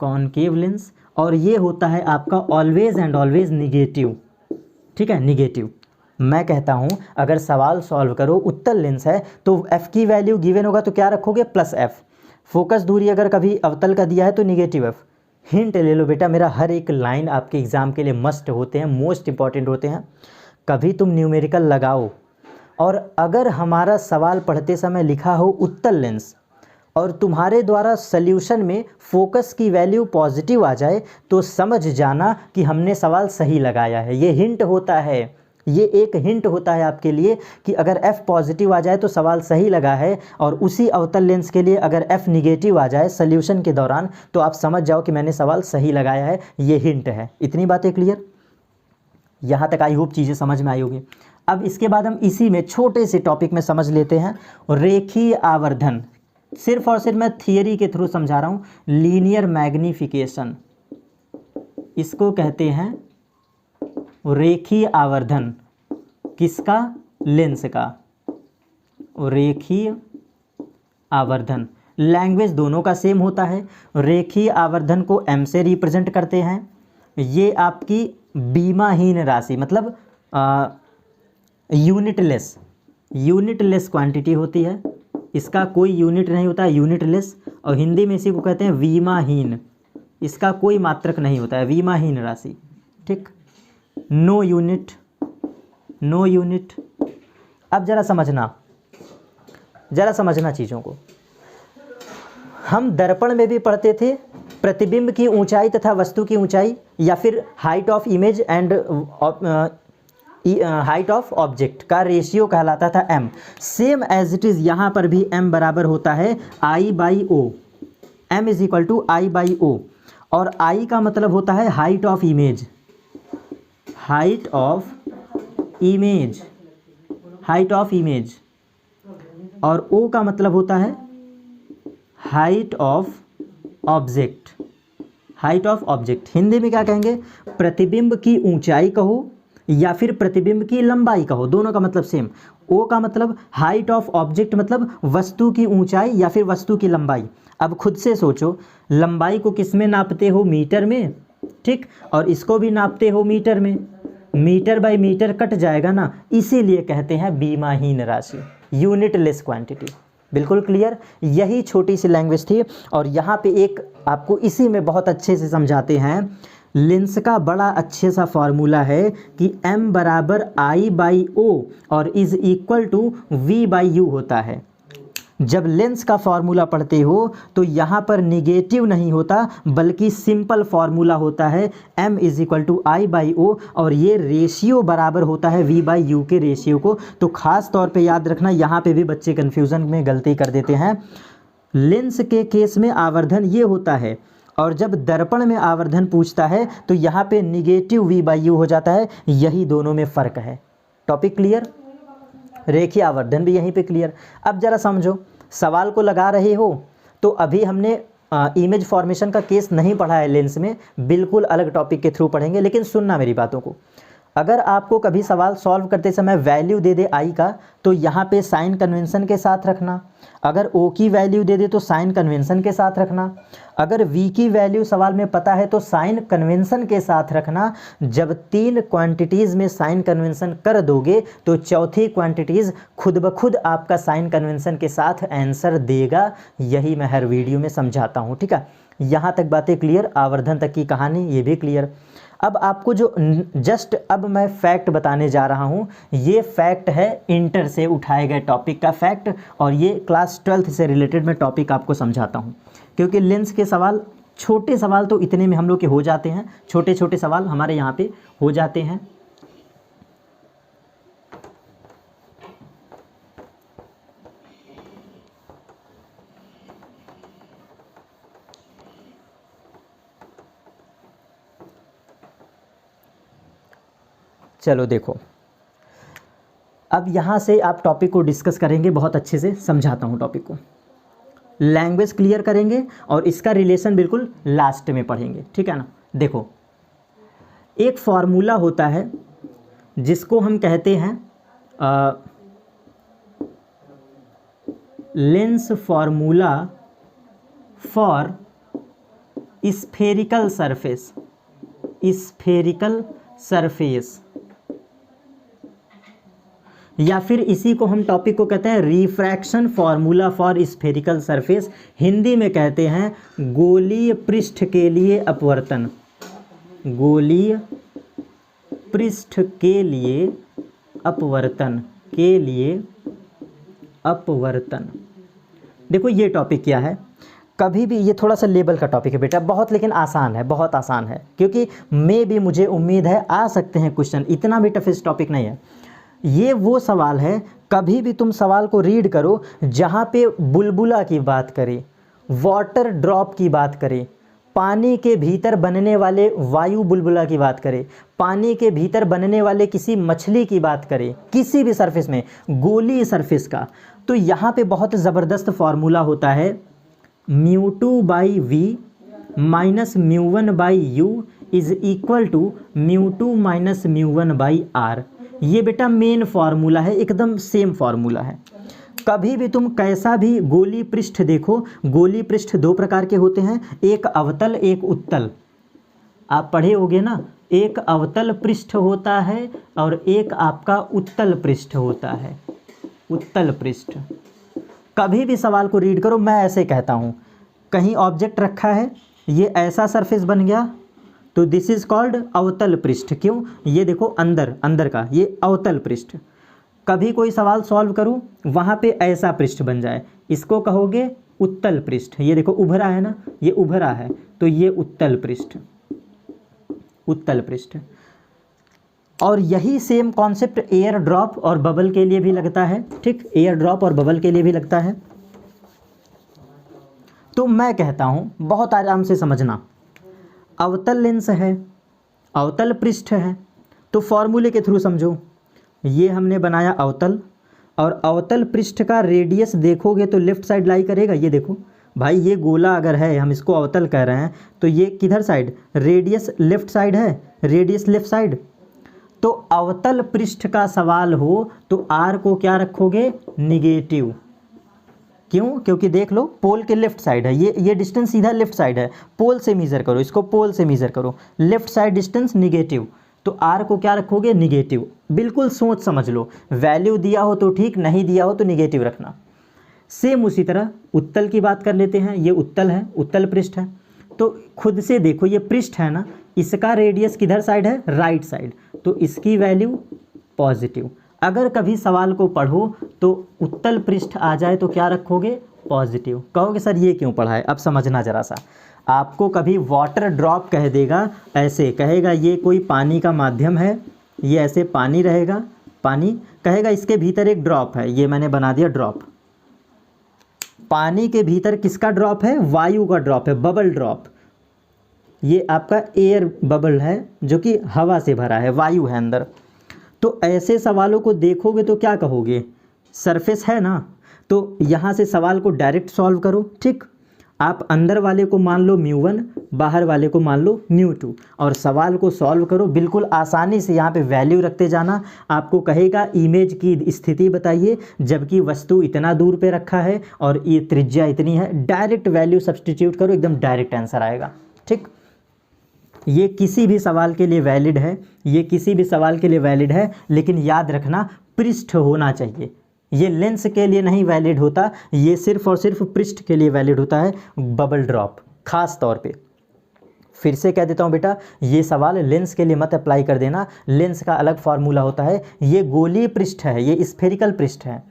कॉनकेव लेंस। और ये होता है आपका ऑलवेज एंड ऑलवेज निगेटिव। ठीक है, निगेटिव। मैं कहता हूँ अगर सवाल सॉल्व करो, उत्तल लेंस है तो f की वैल्यू गिवन होगा तो क्या रखोगे, +f। फोकस दूरी अगर कभी अवतल का दिया है तो निगेटिव f। हिंट ले लो बेटा, मेरा हर एक लाइन आपके एग्ज़ाम के लिए मस्ट होते हैं, मोस्ट इंपॉर्टेंट होते हैं। कभी तुम न्यूमेरिकल लगाओ और अगर हमारा सवाल पढ़ते समय लिखा हो उत्तल लेंस और तुम्हारे द्वारा सल्यूशन में फोकस की वैल्यू पॉजिटिव आ जाए, तो समझ जाना कि हमने सवाल सही लगाया है। ये हिंट होता है, ये एक हिंट होता है आपके लिए कि अगर f पॉजिटिव आ जाए तो सवाल सही लगा है, और उसी अवतल लेंस के लिए अगर f निगेटिव आ जाए सॉल्यूशन के दौरान तो आप समझ जाओ कि मैंने सवाल सही लगाया है। ये हिंट है। इतनी बातें क्लियर? यहाँ तक आई होप चीज़ें समझ में आई होगी। अब इसके बाद हम इसी में छोटे से टॉपिक में समझ लेते हैं रेखीय आवर्धन। सिर्फ और सिर्फ मैं थियरी के थ्रू समझा रहा हूँ। लीनियर मैग्नीफिकेशन, इसको कहते हैं रेखीय आवर्धन। किसका? लेंस का। रेखीय आवर्धन, लैंग्वेज दोनों का सेम होता है। रेखीय आवर्धन को m से रिप्रेजेंट करते हैं। ये आपकी बीमाहीन राशि, मतलब यूनिटलेस क्वांटिटी होती है। इसका कोई यूनिट नहीं होता है, यूनिटलेस। और हिंदी में इसी को कहते हैं विमाहीन। इसका कोई मात्रक नहीं होता है, विमाहीन राशि। ठीक, नो यूनिट। अब जरा समझना चीज़ों को। हम दर्पण में भी पढ़ते थे प्रतिबिंब की ऊंचाई तथा वस्तु की ऊंचाई, या फिर height of image and height of object का रेशियो कहलाता था m। Same as it is यहाँ पर भी m बराबर होता है I/O। m is equal to I/O, और I का मतलब होता है हाइट ऑफ इमेज, और O का मतलब होता है हाइट ऑफ ऑब्जेक्ट। हिंदी में क्या कहेंगे? प्रतिबिंब की ऊंचाई कहो या फिर प्रतिबिंब की लंबाई कहो, दोनों का मतलब सेम। O का मतलब हाइट ऑफ ऑब्जेक्ट, मतलब वस्तु की ऊंचाई या फिर वस्तु की लंबाई। अब खुद से सोचो, लंबाई को किस में नापते हो? मीटर में। ठीक, और इसको भी नापते हो मीटर में। मीटर बाय मीटर कट जाएगा ना, इसीलिए कहते हैं बीमाहीन राशि, यूनिटलेस क्वांटिटी। बिल्कुल क्लियर? यही छोटी सी लैंग्वेज थी। और यहाँ पे एक आपको इसी में बहुत अच्छे से समझाते हैं। लेंस का बड़ा अच्छे सा फॉर्मूला है कि m बराबर I/O और इज इक्वल टू V/U होता है। जब लेंस का फॉर्मूला पढ़ते हो तो यहाँ पर निगेटिव नहीं होता, बल्कि सिंपल फॉर्मूला होता है m is equal to I/O, और ये रेशियो बराबर होता है V/U के रेशियो को। तो ख़ास तौर पे याद रखना, यहाँ पे भी बच्चे कन्फ्यूज़न में गलती कर देते हैं। लेंस के केस में आवर्धन ये होता है, और जब दर्पण में आवर्धन पूछता है तो यहाँ पे निगेटिव V/U हो जाता है। यही दोनों में फ़र्क है। Topic clear? रेखीय आवर्धन भी यहीं पे क्लियर। अब जरा समझो, सवाल को लगा रहे हो तो अभी हमने इमेज फॉर्मेशन का केस नहीं पढ़ा है लेंस में, बिल्कुल अलग टॉपिक के थ्रू पढ़ेंगे। लेकिन सुनना मेरी बातों को, अगर आपको कभी सवाल सॉल्व करते समय वैल्यू दे दे I का, तो यहाँ पे साइन कन्वेंशन के साथ रखना। अगर O की वैल्यू दे दे तो साइन कन्वेंशन के साथ रखना। अगर V की वैल्यू सवाल में पता है तो साइन कन्वेंशन के साथ रखना। जब 3 क्वांटिटीज़ में साइन कन्वेंशन कर दोगे तो चौथी क्वांटिटीज़ खुद ब खुद आपका साइन कन्वेंशन के साथ आंसर देगा। यही मैं हर वीडियो में समझाता हूँ। ठीक है, यहाँ तक बातें क्लियर? आवर्धन तक की कहानी ये भी क्लियर। अब आपको जो जस्ट अब मैं फैक्ट बताने जा रहा हूँ, ये फैक्ट है इंटर से उठाए गए टॉपिक का फैक्ट, और ये क्लास 12th से रिलेटेड मैं टॉपिक आपको समझाता हूँ। क्योंकि लेंस के सवाल, छोटे सवाल तो इतने में हम लोग के हो जाते हैं, छोटे छोटे सवाल हमारे यहाँ पे हो जाते हैं। चलो देखो, अब यहाँ से आप टॉपिक को डिस्कस करेंगे, बहुत अच्छे से समझाता हूँ टॉपिक को। लैंग्वेज क्लियर करेंगे और इसका रिलेशन बिल्कुल लास्ट में पढ़ेंगे। ठीक है ना? देखो, एक फॉर्मूला होता है जिसको हम कहते हैं lens formula for spherical surface, या फिर इसी को हम टॉपिक को कहते हैं refraction formula for spherical surface. Hindi में कहते हैं गोलीय पृष्ठ के लिए अपवर्तन। गोलीय पृष्ठ के लिए अपवर्तन। देखो ये टॉपिक क्या है। कभी भी, ये थोड़ा सा लेवल का टॉपिक है बेटा, बहुत लेकिन आसान है, बहुत आसान है, क्योंकि मुझे उम्मीद है आ सकते हैं क्वेश्चन, इतना भी टफ टॉपिक नहीं है। ये वो सवाल है, कभी भी तुम सवाल को रीड करो जहाँ पे बुलबुला की बात करें, वाटर ड्रॉप की बात करें, पानी के भीतर बनने वाले वायु बुलबुला की बात करें, पानी के भीतर बनने वाले किसी मछली की बात करें, किसी भी सरफेस में, गोली सरफेस का, तो यहाँ पे बहुत ज़बरदस्त फार्मूला होता है, μ2/v minus μ1/u is equal to μ2 minus μ1/r। ये बेटा मेन फार्मूला है, एकदम सेम फार्मूला है। कभी भी तुम कैसा भी गोली पृष्ठ देखो, गोली पृष्ठ दो प्रकार के होते हैं, एक अवतल एक उत्तल, आप पढ़े होगे ना, एक अवतल पृष्ठ होता है और एक आपका उत्तल पृष्ठ होता है, उत्तल पृष्ठ। कभी भी सवाल को रीड करो, मैं ऐसे कहता हूँ, कहीं ऑब्जेक्ट रखा है, ये ऐसा सरफेस बन गया तो दिस इज़ कॉल्ड अवतल पृष्ठ। क्यों? ये देखो अंदर का ये अवतल पृष्ठ। कभी कोई सवाल सॉल्व करूँ, वहाँ पे ऐसा पृष्ठ बन जाए, इसको कहोगे उत्तल पृष्ठ। ये देखो उभरा है ना, ये उभरा है, तो ये उत्तल पृष्ठ, उत्तल पृष्ठ। और यही सेम कॉन्सेप्ट एयर ड्रॉप और बबल के लिए भी लगता है, ठीक, एयर ड्रॉप और बबल के लिए भी लगता है। तो मैं कहता हूँ बहुत आराम से समझना, अवतल लेंस है, अवतल पृष्ठ है, तो फॉर्मूले के थ्रू समझो। ये हमने बनाया अवतल, और अवतल पृष्ठ का रेडियस देखोगे तो लेफ्ट साइड लाई करेगा। ये देखो भाई, ये गोला अगर है, हम इसको अवतल कह रहे हैं, तो ये किधर साइड, रेडियस लेफ्ट साइड है, रेडियस लेफ्ट साइड। तो अवतल पृष्ठ का सवाल हो तो आर को क्या रखोगे, निगेटिव। क्यों? क्योंकि देख लो पोल के लेफ्ट साइड है, ये डिस्टेंस सीधा लेफ्ट साइड है, पोल से मीज़र करो, इसको पोल से मीज़र करो, लेफ्ट साइड डिस्टेंस निगेटिव, तो आर को क्या रखोगे, निगेटिव। बिल्कुल सोच समझ लो, वैल्यू दिया हो तो ठीक, नहीं दिया हो तो निगेटिव रखना। सेम उसी तरह उत्तल की बात कर लेते हैं, ये उत्तल है, उत्तल पृष्ठ है, तो खुद से देखो ये पृष्ठ है ना, इसका रेडियस किधर साइड है, राइट साइड, तो इसकी वैल्यू पॉजिटिव। अगर कभी सवाल को पढ़ो तो उत्तल पृष्ठ आ जाए तो क्या रखोगे, पॉजिटिव। कहोगे सर ये क्यों पढ़ा है, अब समझना ज़रा सा। आपको कभी वाटर ड्रॉप कह देगा, ऐसे कहेगा ये कोई पानी का माध्यम है, ये ऐसे पानी रहेगा, पानी कहेगा इसके भीतर एक ड्रॉप है, ये मैंने बना दिया ड्रॉप। पानी के भीतर किसका ड्रॉप है, वायु का ड्रॉप है, बबल ड्रॉप। ये आपका एयर बबल है जो कि हवा से भरा है, वायु है अंदर। तो ऐसे सवालों को देखोगे तो क्या कहोगे, सरफेस है ना, तो यहाँ से सवाल को डायरेक्ट सॉल्व करो, ठीक। आप अंदर वाले को मान लो μ1, बाहर वाले को मान लो μ2, और सवाल को सॉल्व करो। बिल्कुल आसानी से यहाँ पे वैल्यू रखते जाना। आपको कहेगा इमेज की स्थिति बताइए, जबकि वस्तु इतना दूर पे रखा है और ये त्रिज्या इतनी है, डायरेक्ट वैल्यू सब्सटीट्यूट करो, एकदम डायरेक्ट आंसर आएगा, ठीक। ये किसी भी सवाल के लिए वैलिड है, ये किसी भी सवाल के लिए वैलिड है, लेकिन याद रखना पृष्ठ होना चाहिए। ये लेंस के लिए नहीं वैलिड होता, ये सिर्फ और सिर्फ पृष्ठ के लिए वैलिड होता है, बबल ड्रॉप खास तौर पे। फिर से कह देता हूँ बेटा, ये सवाल लेंस के लिए मत अप्लाई कर देना, लेंस का अलग फार्मूला होता है। ये गोलीय पृष्ठ है, ये स्फेरिकल पृष्ठ है,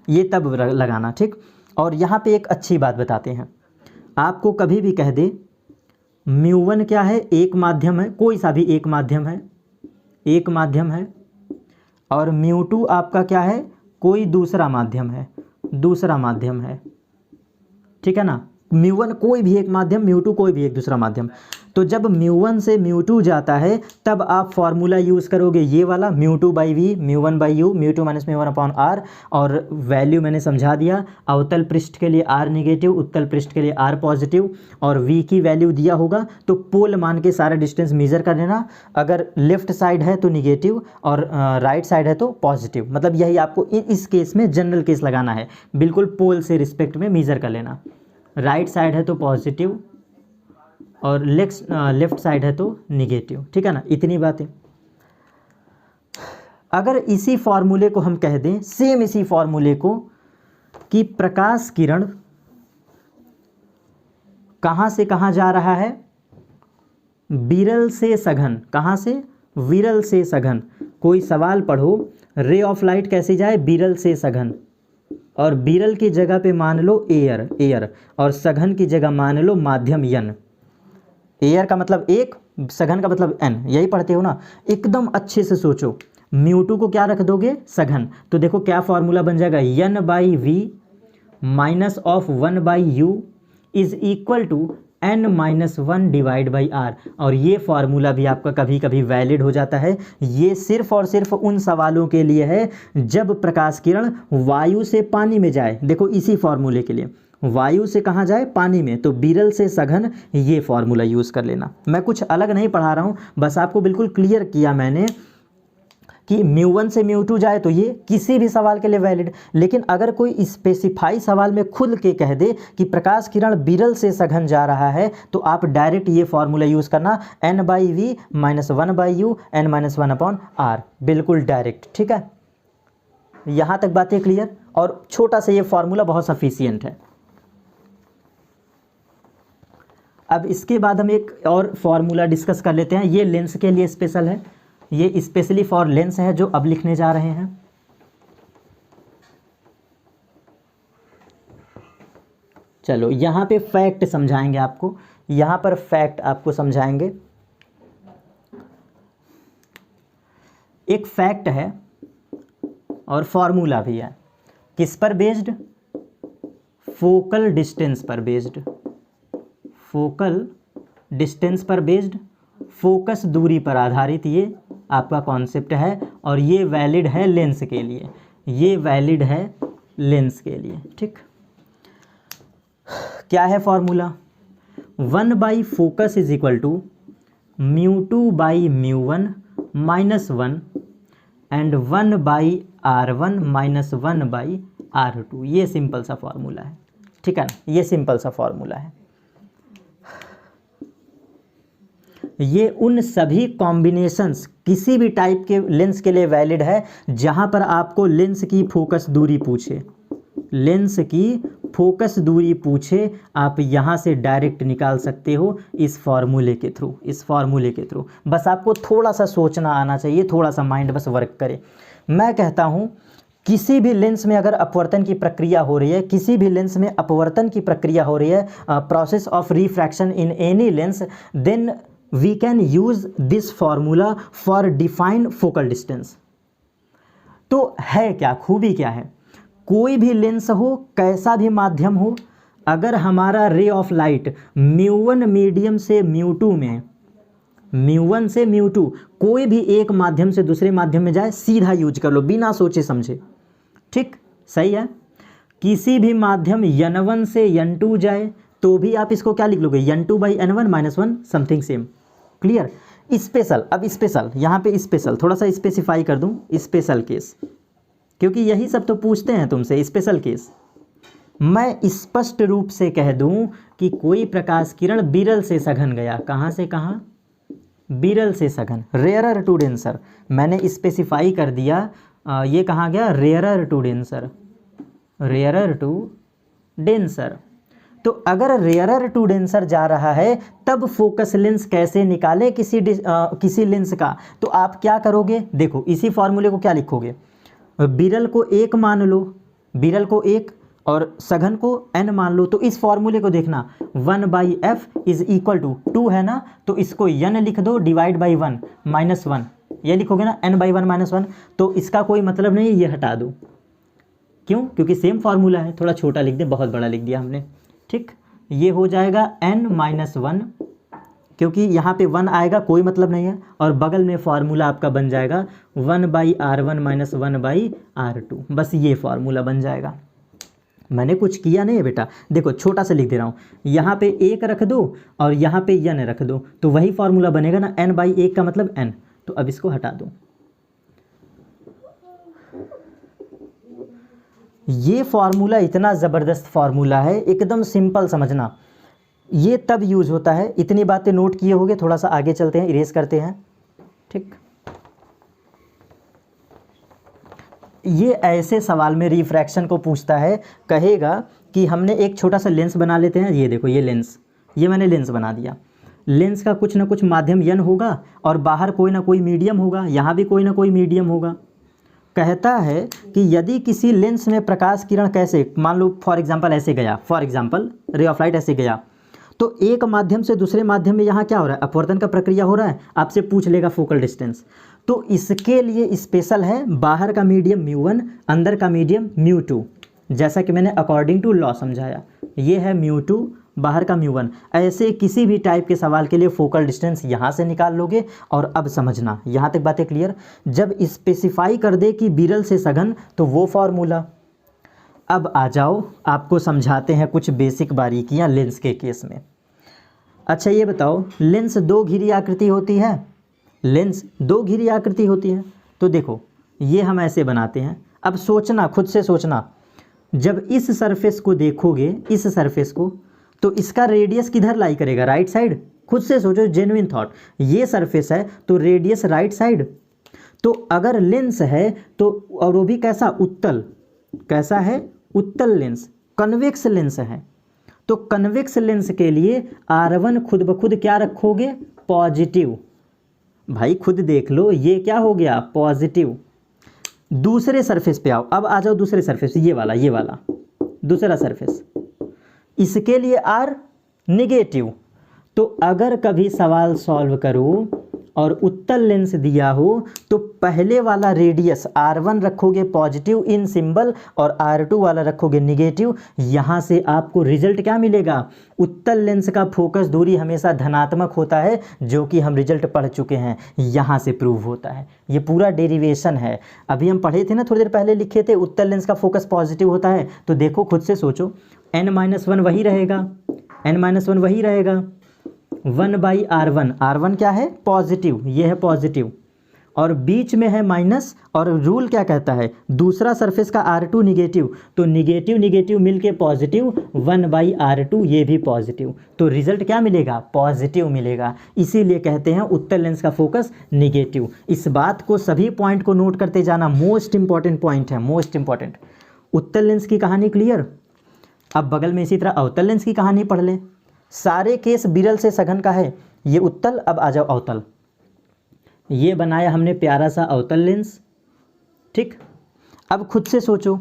ये तब लगाना, ठीक। और यहाँ पे एक अच्छी बात बताते हैं, आपको कभी भी कह दे μ1 क्या है, एक माध्यम है, कोई सा भी एक माध्यम है, एक माध्यम है, और μ2 आपका क्या है, कोई दूसरा माध्यम है, दूसरा माध्यम है, ठीक है ना। μ1 कोई भी एक माध्यम, μ2 कोई भी एक दूसरा माध्यम। तो जब μ1 से μ2 जाता है तब आप फॉर्मूला यूज़ करोगे ये वाला, μ2/v μ1/u μ2 माइनस μ1/r, और वैल्यू मैंने समझा दिया। अवतल पृष्ठ के लिए r निगेटिव, उत्तल पृष्ठ के लिए r पॉजिटिव, और v की वैल्यू दिया होगा तो पोल मान के सारा डिस्टेंस मेजर कर लेना। अगर लेफ्ट साइड है तो निगेटिव और राइट साइड है तो पॉजिटिव। मतलब यही आपको इस केस में जनरल केस लगाना है, बिल्कुल पोल से रिस्पेक्ट में मेजर कर लेना। राइट साइड है तो पॉजिटिव और लेफ्ट साइड है तो निगेटिव, ठीक है ना। इतनी बातें। अगर इसी फॉर्मूले को हम कह दें, सेम इसी फॉर्मूले को, कि प्रकाश किरण कहाँ से कहाँ जा रहा है, विरल से सघन, कहाँ से, विरल से सघन। कोई सवाल पढ़ो, रे ऑफ लाइट कैसे जाए, विरल से सघन, और बिरल की जगह पे मान लो एयर और सघन की जगह मान लो माध्यम यन। एयर का मतलब एक, सघन का मतलब एन, यही पढ़ते हो ना। एकदम अच्छे से सोचो, म्यू2 को क्या रख दोगे, सघन, तो देखो क्या फॉर्मूला बन जाएगा, n by v minus of 1/u is equal to n-1 divide by R. और ये फार्मूला भी आपका कभी कभी वैलिड हो जाता है। ये सिर्फ और सिर्फ उन सवालों के लिए है जब प्रकाश किरण वायु से पानी में जाए। देखो इसी फार्मूले के लिए, वायु से कहाँ जाए, पानी में, तो बिरल से सघन, ये फार्मूला यूज़ कर लेना। मैं कुछ अलग नहीं पढ़ा रहा हूँ, बस आपको बिल्कुल क्लियर किया मैंने कि μ1 से μ2 जाए तो ये किसी भी सवाल के लिए वैलिड। लेकिन अगर कोई स्पेसिफाई सवाल में खुद के कह दे कि प्रकाश किरण बिरल से सघन जा रहा है, तो आप डायरेक्ट ये फॉर्मूला यूज़ करना, n/v माइनस 1/u n-1/r, बिल्कुल डायरेक्ट। ठीक है, यहाँ तक बातें क्लियर। और छोटा सा ये फॉर्मूला बहुत सफिशियंट है। अब इसके बाद हम एक और फॉर्मूला डिस्कस कर लेते हैं। ये लेंस के लिए स्पेशल है, ये स्पेशली फॉर लेंस है जो अब लिखने जा रहे हैं। चलो यहाँ पे फैक्ट समझाएंगे आपको, यहाँ पर फैक्ट आपको समझाएंगे। एक फैक्ट है और फॉर्मूला भी है, किस पर बेस्ड, फोकल डिस्टेंस पर बेस्ड, फोकल डिस्टेंस पर बेस्ड, फोकस दूरी पर आधारित ये आपका कॉन्सेप्ट है। और ये वैलिड है लेंस के लिए, ये वैलिड है लेंस के लिए। ठीक, क्या है formula, 1 focus is equal to μ2/μ1 minus 1 and 1/r1 minus 1/r2। ये सिंपल सा फॉर्मूला है। ठीक है ना, ये सिंपल सा फॉर्मूला है। ये उन सभी कॉम्बिनेशंस किसी भी टाइप के लेंस के लिए वैलिड है जहां पर आपको लेंस की फोकस दूरी पूछे, लेंस की फोकस दूरी पूछे, आप यहां से डायरेक्ट निकाल सकते हो इस फार्मूले के थ्रू, इस फार्मूले के थ्रू। बस आपको थोड़ा सा सोचना आना चाहिए, थोड़ा सा माइंड बस वर्क करे। मैं कहता हूं किसी भी लेंस में अगर अपवर्तन की प्रक्रिया हो रही है, किसी भी लेंस में अपवर्तन की प्रक्रिया हो रही है, process of refraction in any lens, then we can use this formula for define focal distance। तो है क्या, खूबी क्या है, कोई भी लेंस हो, कैसा भी माध्यम हो, अगर हमारा रे ऑफ लाइट μ1 मीडियम से μ2 में, μ1 से μ2 कोई भी एक माध्यम से दूसरे माध्यम में जाए, सीधा यूज कर लो बिना सोचे समझे। ठीक, सही है। किसी भी माध्यम n1 से n2 जाए तो भी आप इसको क्या लिख लोगे, n2/n1 minus 1 something same. Clear. Special, अब स्पेशल, यहाँ पे स्पेशल थोड़ा सा स्पेसिफाई कर दूँ, स्पेशल केस, क्योंकि यही सब तो पूछते हैं तुमसे, स्पेशल केस। मैं स्पष्ट रूप से कह दूं कि कोई प्रकाश किरण बिरल से सघन गया, कहाँ से कहाँ, बिरल से सघन, रेयरर टू डेंसर, मैंने स्पेसिफाई कर दिया। ये कहाँ गया, rarer to denser, rarer to denser. तो अगर रेयरर टू डेंसर जा रहा है तब फोकस लेंस कैसे निकाले किसी लेंस का, तो आप क्या करोगे, देखो इसी फॉर्मूले को क्या लिखोगे, बिरल को 1 मान लो, बिरल को 1 और सघन को n मान लो। तो इस फॉर्मूले को देखना, 1/f इज इक्वल टू 2 है ना, तो इसको n लिख दो डिवाइड बाई 1 माइनस 1, ये लिखोगे ना, n/1 माइनस 1। तो इसका कोई मतलब नहीं, ये हटा दो। क्यों, क्योंकि सेम फार्मूला है, थोड़ा छोटा लिख दे, बहुत बड़ा लिख दिया हमने। ठीक, ये हो जाएगा n-1, क्योंकि यहाँ पे 1 आएगा कोई मतलब नहीं है, और बगल में फार्मूला आपका बन जाएगा 1/r1 माइनस 1/r2, बस ये फार्मूला बन जाएगा। मैंने कुछ किया नहीं है बेटा, देखो छोटा सा लिख दे रहा हूँ, यहाँ पे 1 रख दो और यहाँ पे n रख दो, तो वही फार्मूला बनेगा ना, n/1 का मतलब n। तो अब इसको हटा दो। ये फार्मूला इतना ज़बरदस्त फार्मूला है, एकदम सिंपल समझना। ये तब यूज़ होता है, इतनी बातें नोट किए होगे, थोड़ा सा आगे चलते हैं, इरेज करते हैं। ठीक, ये ऐसे सवाल में रिफ्रैक्शन को पूछता है, कहेगा कि हमने एक छोटा सा लेंस बना लेते हैं। ये देखो, ये लेंस, ये मैंने लेंस बना दिया। लेंस का कुछ ना कुछ माध्यम n होगा और बाहर कोई ना कोई मीडियम होगा, यहाँ भी कोई ना कोई मीडियम होगा। कहता है कि यदि किसी लेंस में प्रकाश किरण कैसे, मान लो फॉर एग्जांपल ऐसे गया, for example ray of light ऐसे गया, तो एक माध्यम से दूसरे माध्यम में यहाँ क्या हो रहा है, अपवर्तन का प्रक्रिया हो रहा है। आपसे पूछ लेगा फोकल डिस्टेंस, तो इसके लिए स्पेशल है बाहर का मीडियम μ1, अंदर का मीडियम μ2, जैसा कि मैंने अकॉर्डिंग टू लॉ समझाया। ये है μ2, बाहर का μ1। ऐसे किसी भी टाइप के सवाल के लिए फोकल डिस्टेंस यहाँ से निकाल लोगे। और अब समझना, यहाँ तक बातें क्लियर। जब स्पेसिफाई कर दे कि विरल से सघन, तो वो फॉर्मूला। अब आ जाओ, आपको समझाते हैं कुछ बेसिक बारीकियाँ लेंस के केस में। अच्छा ये बताओ, लेंस दो घिरी आकृति होती है, लेंस दो घिरी आकृति होती है। तो देखो ये हम ऐसे बनाते हैं। अब सोचना, खुद से सोचना, जब इस सरफेस को देखोगे, इस सरफेस को, तो इसका रेडियस किधर लाई करेगा, राइट साइड। खुद से सोचो, जेन्युइन थॉट। ये सरफेस है तो रेडियस राइट साइड। तो अगर लेंस है तो, और वो भी कैसा, उत्तल, कैसा है, उत्तल लेंस, कन्वेक्स लेंस है। तो कन्वेक्स लेंस के लिए R1 खुद ब खुद क्या रखोगे, पॉजिटिव। भाई खुद देख लो, ये क्या हो गया, पॉजिटिव। दूसरे सरफेस पे आओ, अब आ जाओ दूसरे सरफेस, ये वाला, ये वाला दूसरा सरफेस, इसके लिए R निगेटिव। तो अगर कभी सवाल सॉल्व करो और उत्तल लेंस दिया हो, तो पहले वाला रेडियस R1 रखोगे पॉजिटिव इन सिंबल और R2 वाला रखोगे निगेटिव। यहाँ से आपको रिजल्ट क्या मिलेगा, उत्तल लेंस का फोकस दूरी हमेशा धनात्मक होता है, जो कि हम रिजल्ट पढ़ चुके हैं, यहाँ से प्रूव होता है। ये पूरा डेरिवेशन है, अभी हम पढ़े थे ना, थोड़ी देर पहले लिखे थे, उत्तल लेंस का फोकस पॉजिटिव होता है। तो देखो खुद से सोचो, n-1 वही रहेगा, n-1 वही रहेगा, 1/R1, R1 क्या है, पॉजिटिव, ये है पॉजिटिव, और बीच में है माइनस, और रूल क्या कहता है, दूसरा सरफेस का R2 निगेटिव, तो निगेटिव निगेटिव मिलके पॉजिटिव, 1/R2 ये भी पॉजिटिव। तो रिजल्ट क्या मिलेगा, पॉजिटिव मिलेगा। इसीलिए कहते हैं उत्तल लेंस का फोकस निगेटिव। इस बात को, सभी पॉइंट को नोट करते जाना, मोस्ट इंपॉर्टेंट पॉइंट है, मोस्ट इंपॉर्टेंट। उत्तल लेंस की कहानी क्लियर। अब बगल में इसी तरह अवतल लेंस की कहानी पढ़ लें। सारे केस विरल से सघन का है, ये उत्तल। अब आ जाओ अवतल। ये बनाया हमने प्यारा सा अवतल लेंस, ठीक। अब खुद से सोचो,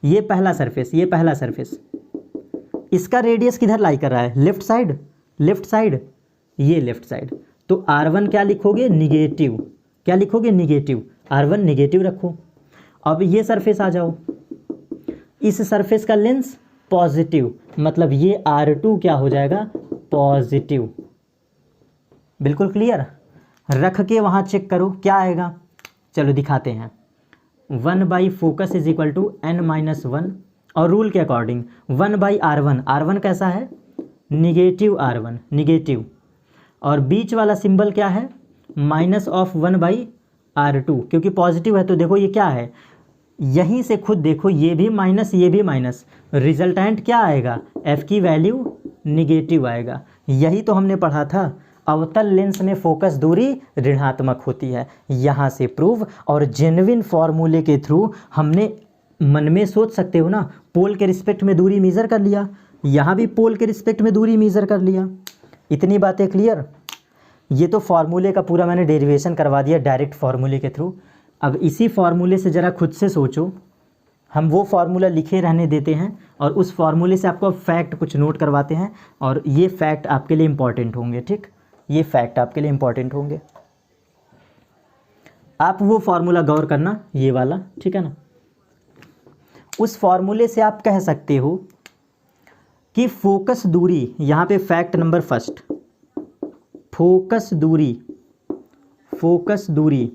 ये पहला सरफेस, ये पहला सरफेस, इसका रेडियस किधर लाई कर रहा है, लेफ्ट साइड, लेफ्ट साइड, ये लेफ्ट साइड। तो R1 क्या लिखोगे, निगेटिव, क्या लिखोगे, निगेटिव, R1 निगेटिव रखो। अब ये सरफेस आ जाओ, इस सरफेस का लेंस पॉजिटिव, मतलब ये R2 क्या हो जाएगा, पॉजिटिव। बिल्कुल क्लियर। रख के वहाँ चेक करो क्या आएगा। चलो दिखाते हैं। 1/फोकस इज इक्वल टू n-1, और रूल के अकॉर्डिंग 1/R1, R1 कैसा है, निगेटिव R1, निगेटिव, और बीच वाला सिंबल क्या है, माइनस ऑफ 1/R2, क्योंकि पॉजिटिव है। तो देखो ये क्या है, यहीं से खुद देखो, ये भी माइनस, ये भी माइनस, रिजल्टेंट क्या आएगा, f की वैल्यू निगेटिव आएगा। यही तो हमने पढ़ा था, अवतल लेंस में फोकस दूरी ऋणात्मक होती है, यहाँ से प्रूव। और जेन्युइन फॉर्मूले के थ्रू हमने, मन में सोच सकते हो ना, पोल के रिस्पेक्ट में दूरी मेज़र कर लिया, यहाँ भी पोल के रिस्पेक्ट में दूरी मेज़र कर लिया। इतनी बातें क्लियर। ये तो फॉर्मूले का पूरा मैंने डेरिवेशन करवा दिया डायरेक्ट फॉर्मूले के थ्रू। अब इसी फॉर्मूले से ज़रा खुद से सोचो, हम वो फार्मूला लिखे रहने देते हैं और उस फार्मूले से आपको फैक्ट कुछ नोट करवाते हैं, और ये फैक्ट आपके लिए इम्पॉर्टेंट होंगे, ठीक। ये फैक्ट आपके लिए इम्पॉर्टेंट होंगे। आप वो फार्मूला गौर करना, ये वाला, ठीक है ना। उस फार्मूले से आप कह सकते हो कि फोकस दूरी, यहाँ पे फैक्ट नंबर फर्स्ट, फोकस दूरी, फोकस दूरी,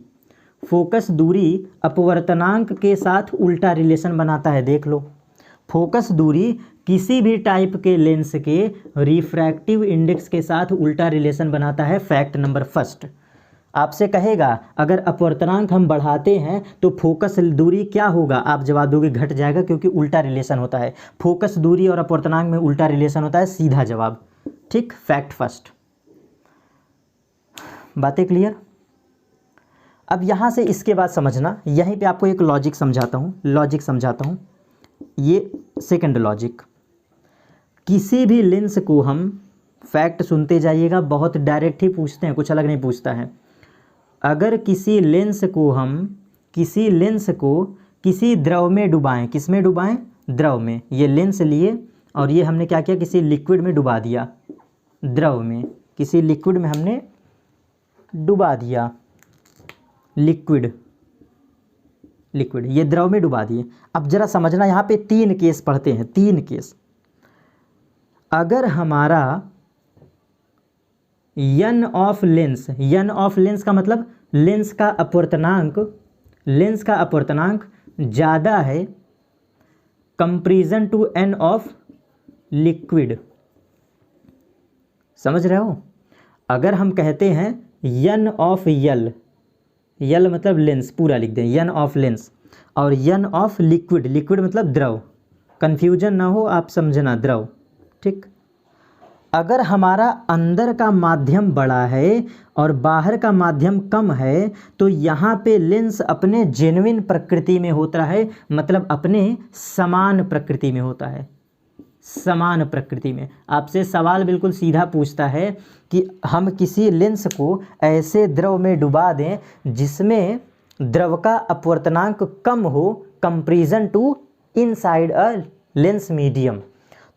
फोकस दूरी अपवर्तनांक के साथ उल्टा रिलेशन बनाता है। देख लो, फोकस दूरी किसी भी टाइप के लेंस के रिफ्रैक्टिव इंडेक्स के साथ उल्टा रिलेशन बनाता है। Fact number first. आपसे कहेगा अगर अपवर्तनांक हम बढ़ाते हैं तो फोकस दूरी क्या होगा, आप जवाब दोगे घट जाएगा, क्योंकि उल्टा रिलेशन होता है। फोकस दूरी और अपवर्तनांक में उल्टा रिलेशन होता है, सीधा जवाब, ठीक। Fact first. बातें क्लियर। अब यहाँ से इसके बाद समझना, यहीं पे आपको एक लॉजिक समझाता हूँ, लॉजिक समझाता हूँ। ये सेकंड लॉजिक, किसी भी लेंस को हम, फैक्ट सुनते जाइएगा, बहुत डायरेक्ट ही पूछते हैं, कुछ अलग नहीं पूछता है। अगर किसी लेंस को हम किसी लेंस को किसी द्रव में डुबाएं, किस में डुबाएं? द्रव में। ये लेंस लिए और ये हमने क्या किया, किसी लिक्विड में डुबा दिया, द्रव में, किसी लिक्विड में हमने डुबा दिया, लिक्विड, ये द्रव में डुबा दिए। अब जरा समझना, यहाँ पे 3 केस पढ़ते हैं, 3 केस। अगर हमारा n of lens, n of lens का मतलब लेंस का अपवर्तनांक ज़्यादा है comparison to n of liquid, समझ रहे हो? अगर हम कहते हैं n ऑफ यल मतलब लेंस, पूरा लिख दें, n ऑफ लेंस, और n ऑफ लिक्विड मतलब द्रव, कन्फ्यूजन ना हो, आप समझना, द्रव, ठीक। अगर हमारा अंदर का माध्यम बड़ा है और बाहर का माध्यम कम है तो यहाँ पे लेंस अपने जेन्युइन प्रकृति में होता है, मतलब अपने समान प्रकृति में होता है, समान प्रकृति में। आपसे सवाल बिल्कुल सीधा पूछता है कि हम किसी लेंस को ऐसे द्रव में डुबा दें जिसमें द्रव का अपवर्तनांक कम हो comparison to inside a lens medium,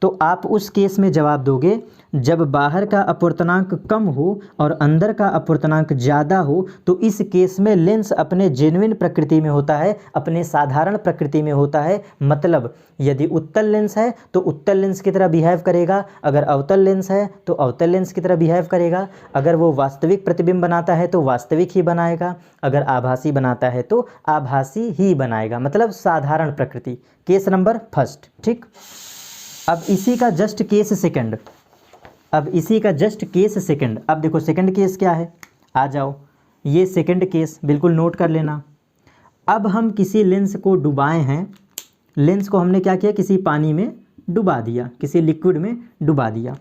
तो आप उस केस में जवाब दोगे जब बाहर का अपवर्तनांक कम हो और अंदर का अपवर्तनांक ज़्यादा हो, तो इस केस में लेंस अपने जेन्युइन प्रकृति में होता है, अपने साधारण प्रकृति में होता है। मतलब यदि उत्तल लेंस है तो उत्तल लेंस की तरह बिहेव करेगा, अगर अवतल लेंस है तो अवतल लेंस की तरह बिहेव करेगा, अगर वो वास्तविक प्रतिबिंब बनाता है तो वास्तविक ही बनाएगा, अगर आभासी बनाता है तो आभासी ही बनाएगा, मतलब साधारण प्रकृति। केस नंबर फर्स्ट, ठीक। अब इसी का जस्ट केस सेकंड, अब देखो सेकंड केस क्या है, आ जाओ, ये सेकंड केस बिल्कुल नोट कर लेना। अब हम किसी लेंस को डुबाए हैं, लेंस को हमने क्या किया, किसी पानी में डुबा दिया, किसी लिक्विड में डुबा दिया,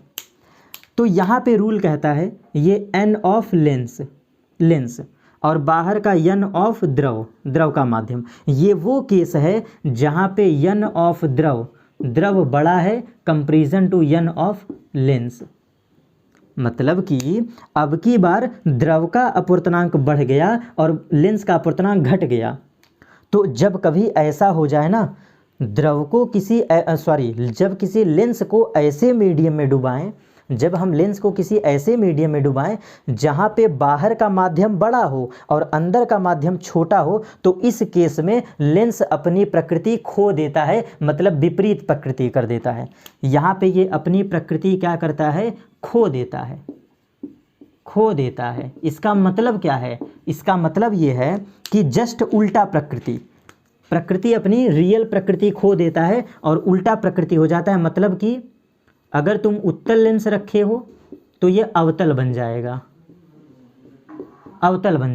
तो यहाँ पे रूल कहता है ये n ऑफ लेंस और बाहर का n ऑफ द्रव का माध्यम। ये वो केस है जहाँ पे n ऑफ द्रव बड़ा है comparison to n of lens, मतलब कि अब की बार द्रव का अपवर्तनांक बढ़ गया और लेंस का अपवर्तनांक घट गया। तो जब कभी ऐसा हो जाए ना, जब किसी लेंस को ऐसे मीडियम में डुबाएं, जब हम लेंस को किसी ऐसे मीडियम में डुबाएं जहां पे बाहर का माध्यम बड़ा हो और अंदर का माध्यम छोटा हो, तो इस केस में लेंस अपनी प्रकृति खो देता है, मतलब विपरीत प्रकृति कर देता है। यहाँ पे ये अपनी प्रकृति क्या करता है, खो देता है। इसका मतलब क्या है, इसका मतलब ये है कि जस्ट उल्टा प्रकृति अपनी रियल प्रकृति खो देता है और उल्टा प्रकृति हो जाता है। मतलब कि अगर तुम उत्तल लेंस रखे हो तो ये अवतल बन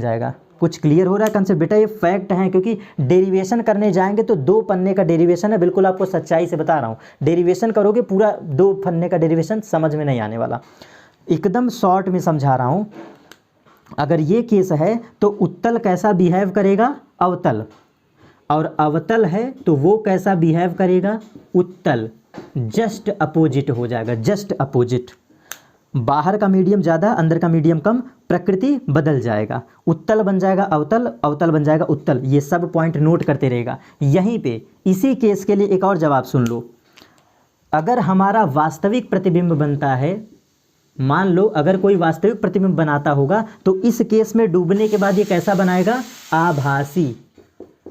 जाएगा, कुछ क्लियर हो रहा है कंसेप्ट? बेटा ये फैक्ट है, क्योंकि डेरिवेशन करने जाएंगे तो 2 पन्ने का डेरिवेशन है, बिल्कुल आपको सच्चाई से बता रहा हूँ। डेरिवेशन करोगे पूरा 2 पन्ने का डेरिवेशन समझ में नहीं आने वाला, एकदम शॉर्ट में समझा रहा हूँ। अगर ये केस है तो उत्तल कैसा बिहेव करेगा, अवतल, और अवतल है तो वो कैसा बिहेव करेगा, उत्तल। जस्ट अपोजिट हो जाएगा, जस्ट अपोजिट। बाहर का मीडियम ज़्यादा, अंदर का मीडियम कम, प्रकृति बदल जाएगा, उत्तल बन जाएगा अवतल, अवतल बन जाएगा उत्तल। ये सब पॉइंट नोट करते रहेगा। यहीं पे इसी केस के लिए एक और जवाब सुन लो। अगर हमारा वास्तविक प्रतिबिंब बनता है, मान लो अगर कोई वास्तविक प्रतिबिंब बनाता होगा, तो इस केस में डूबने के बाद ये कैसा बनाएगा, आभासी।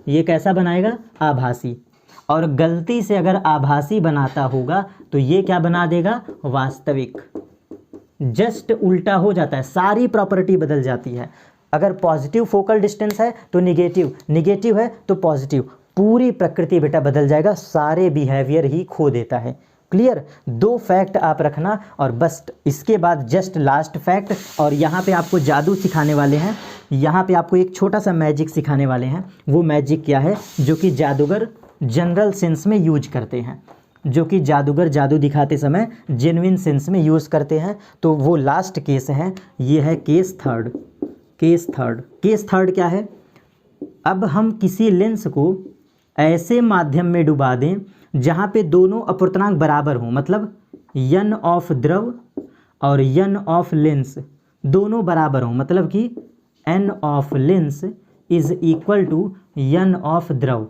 ये कैसा बनाएगा, आभासी। और गलती से अगर आभासी बनाता होगा तो ये क्या बना देगा, वास्तविक। जस्ट उल्टा हो जाता है, सारी प्रॉपर्टी बदल जाती है। अगर पॉजिटिव फोकल डिस्टेंस है तो निगेटिव है तो पॉजिटिव, पूरी प्रकृति बेटा बदल जाएगा, सारे बिहेवियर ही खो देता है। क्लियर? 2 फैक्ट आप रखना और बस इसके बाद जस्ट लास्ट फैक्ट। और यहाँ पे आपको जादू सिखाने वाले हैं, यहाँ पे आपको एक छोटा सा मैजिक सिखाने वाले हैं। वो मैजिक क्या है, जो कि जादूगर जनरल सेंस में यूज करते हैं, जो कि जादूगर जादू दिखाते समय जेन्युइन सेंस में यूज़ करते हैं। तो वो लास्ट केस है, ये है केस थर्ड। केस थर्ड क्या है, अब हम किसी लेंस को ऐसे माध्यम में डुबा दें जहाँ पे दोनों अपवर्तनांक बराबर हों, मतलब n ऑफ द्रव और n ऑफ लेंस दोनों बराबर हों, मतलब कि n of lens is equal to n of द्रव।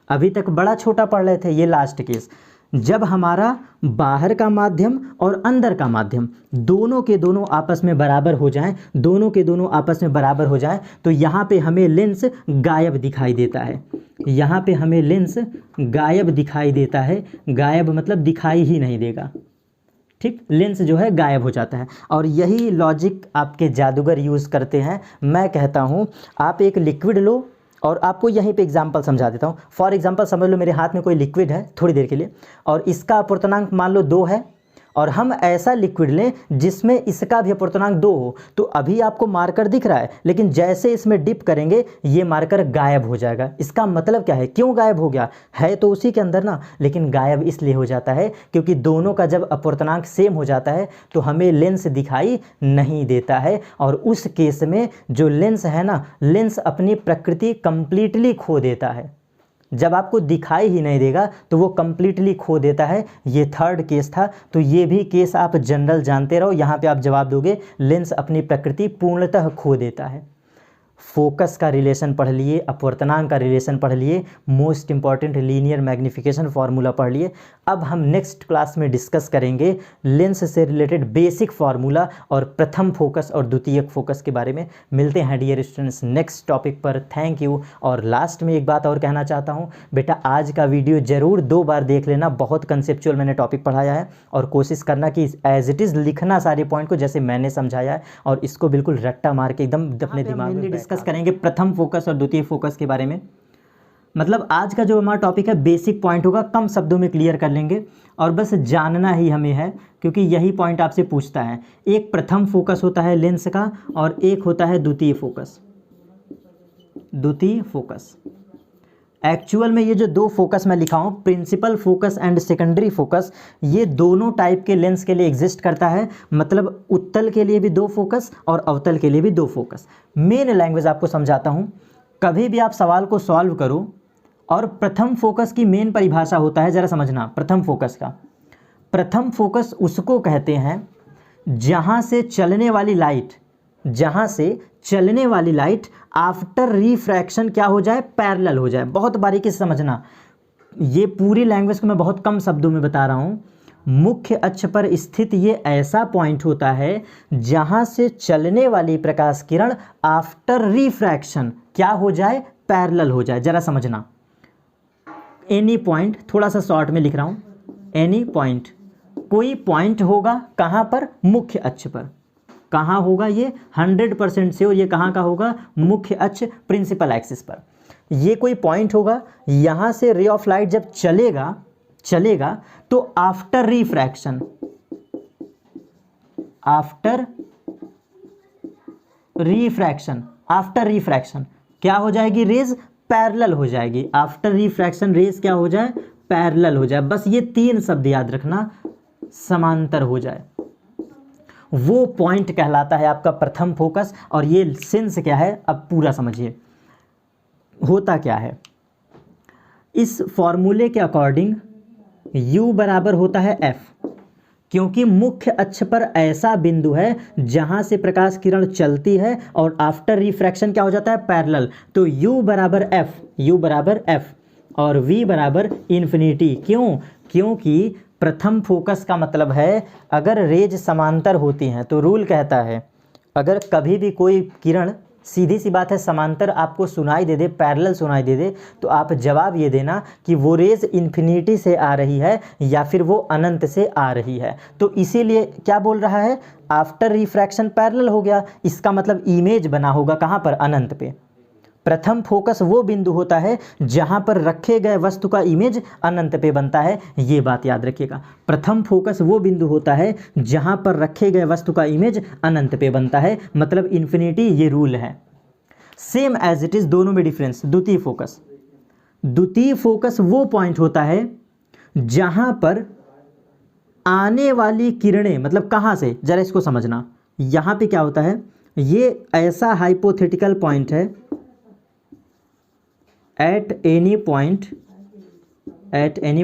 अभी तक बड़ा छोटा पढ़ रहे थे, ये लास्ट केस जब हमारा बाहर का माध्यम और अंदर का माध्यम दोनों के दोनों आपस में बराबर हो जाएं, दोनों के दोनों आपस में बराबर हो जाएं, तो यहाँ पे हमें लेंस गायब दिखाई देता है। यहाँ पे हमें लेंस गायब दिखाई देता है। गायब मतलब दिखाई ही नहीं देगा, ठीक, लेंस जो है गायब हो जाता है। और यही लॉजिक आपके जादूगर यूज़ करते हैं। मैं कहता हूँ आप एक लिक्विड लो, और आपको यहीं पे एग्जांपल समझा देता हूँ। फॉर एग्जांपल समझ लो मेरे हाथ में कोई लिक्विड है थोड़ी देर के लिए, और इसका अपूर्णांक मान लो 2 है, और हम ऐसा लिक्विड लें जिसमें इसका भी अपूर्णांक 2 हो, तो अभी आपको मार्कर दिख रहा है, लेकिन जैसे इसमें डिप करेंगे ये मार्कर गायब हो जाएगा। इसका मतलब क्या है, क्यों गायब हो गया, है तो उसी के अंदर ना, लेकिन गायब इसलिए हो जाता है क्योंकि दोनों का जब अपूर्णांक सेम हो जाता है तो हमें लेंस दिखाई नहीं देता है। और उस केस में जो लेंस है ना, लेंस अपनी प्रकृति कंप्लीटली खो देता है। जब आपको दिखाई ही नहीं देगा तो वो कंप्लीटली खो देता है। ये थर्ड केस था, तो ये भी केस आप जनरल जानते रहो। यहाँ पे आप जवाब दोगे लेंस अपनी प्रकृति पूर्णतः खो देता है। फोकस का रिलेशन पढ़ लिए, अपवर्तनांक का रिलेशन पढ़ लिए, most important linear magnification formula पढ़ लिए। अब हम नेक्स्ट क्लास में डिस्कस करेंगे लेंस से रिलेटेड बेसिक फार्मूला और प्रथम फोकस और द्वितीयक फोकस के बारे में। मिलते हैं डियर स्टूडेंट्स नेक्स्ट टॉपिक पर। Thank you. और लास्ट में एक बात और कहना चाहता हूँ, बेटा आज का वीडियो ज़रूर 2 बार देख लेना। बहुत कंसेप्चुअल मैंने टॉपिक पढ़ाया है, और कोशिश करना कि एज इट इज़ लिखना सारे पॉइंट को जैसे मैंने समझाया है, और इसको बिल्कुल रट्टा मार के एकदम अपने दिमाग में डिस्कस करेंगे प्रथम फोकस और द्वितीय फोकस के बारे में। मतलब आज का जो हमारा टॉपिक है बेसिक पॉइंट होगा, कम शब्दों में क्लियर कर लेंगे, और बस जानना ही हमें है क्योंकि यही पॉइंट आपसे पूछता है। एक प्रथम फोकस होता है लेंस का, और एक होता है द्वितीय फोकस। द्वितीय फोकस एक्चुअल में ये जो 2 फोकस मैं लिखा हूँ, principal focus and secondary focus, ये दोनों टाइप के लेंस के लिए एग्जिस्ट करता है। मतलब उत्तल के लिए भी 2 फोकस और अवतल के लिए भी 2 फोकस। मेन लैंग्वेज आपको समझाता हूँ। कभी भी आप सवाल को सॉल्व करो, और प्रथम फोकस की मेन परिभाषा होता है, ज़रा समझना प्रथम फोकस का। प्रथम फोकस उसको कहते हैं जहाँ से चलने वाली लाइट, जहाँ से चलने वाली लाइट आफ्टर रिफ्रैक्शन क्या हो जाए, पैरेलल हो जाए। बहुत बारीकी से समझना, ये पूरी लैंग्वेज को मैं बहुत कम शब्दों में बता रहा हूँ। मुख्य अक्ष पर स्थित ये ऐसा पॉइंट होता है जहाँ से चलने वाली प्रकाश किरण आफ्टर रिफ्रैक्शन क्या हो जाए, पैरेलल हो जाए। ज़रा समझना, एनी पॉइंट, थोड़ा सा शॉर्ट में लिख रहा हूँ, एनी पॉइंट, कोई पॉइंट होगा कहाँ पर, मुख्य अक्ष पर। कहाँ होगा ये, 100% से, और ये कहाँ का होगा, मुख्य अक्ष प्रिंसिपल एक्सिस पर। ये कोई पॉइंट होगा, यहाँ से रे ऑफ लाइट जब चलेगा तो आफ्टर रिफ्रैक्शन, आफ्टर रिफ्रैक्शन क्या हो जाएगी, रेज पैरेलल हो जाएगी। आफ्टर रिफ्रैक्शन रेज क्या हो जाए, पैरेलल हो जाए। बस ये 3 शब्द याद रखना, समांतर हो जाए, वो पॉइंट कहलाता है आपका प्रथम फोकस। और ये सेंस क्या है, अब पूरा समझिए होता क्या है। इस फॉर्मूले के अकॉर्डिंग U बराबर होता है F, क्योंकि मुख्य अक्ष पर ऐसा बिंदु है जहां से प्रकाश किरण चलती है और आफ्टर रिफ्रैक्शन क्या हो जाता है, पैरेलल। तो U बराबर F और V बराबर इन्फिनिटी। क्यों, क्योंकि प्रथम फोकस का मतलब है अगर रेज समांतर होती हैं तो रूल कहता है अगर कभी भी कोई किरण, सीधी सी बात है, समांतर आपको सुनाई दे दे, पैरेलल सुनाई दे दे, तो आप जवाब ये देना कि वो रेज इन्फिनिटी से आ रही है या फिर वो अनंत से आ रही है। तो इसीलिए क्या बोल रहा है, आफ्टर रिफ्रैक्शन पैरेलल हो गया, इसका मतलब इमेज बना होगा कहाँ पर, अनंत पे। प्रथम फोकस वो बिंदु होता है जहां पर रखे गए वस्तु का इमेज अनंत पे बनता है। ये बात याद रखिएगा, प्रथम फोकस वो बिंदु होता है जहां पर रखे गए वस्तु का इमेज अनंत पे बनता है, मतलब इन्फिनिटी। ये रूल है सेम एज इट इज, दोनों में डिफरेंस। द्वितीय फोकस वो पॉइंट होता है जहां पर आने वाली किरणें, मतलब कहां से, जरा इसको समझना। यहां पे क्या होता है, ये ऐसा हाइपोथेटिकल पॉइंट है, एट एनी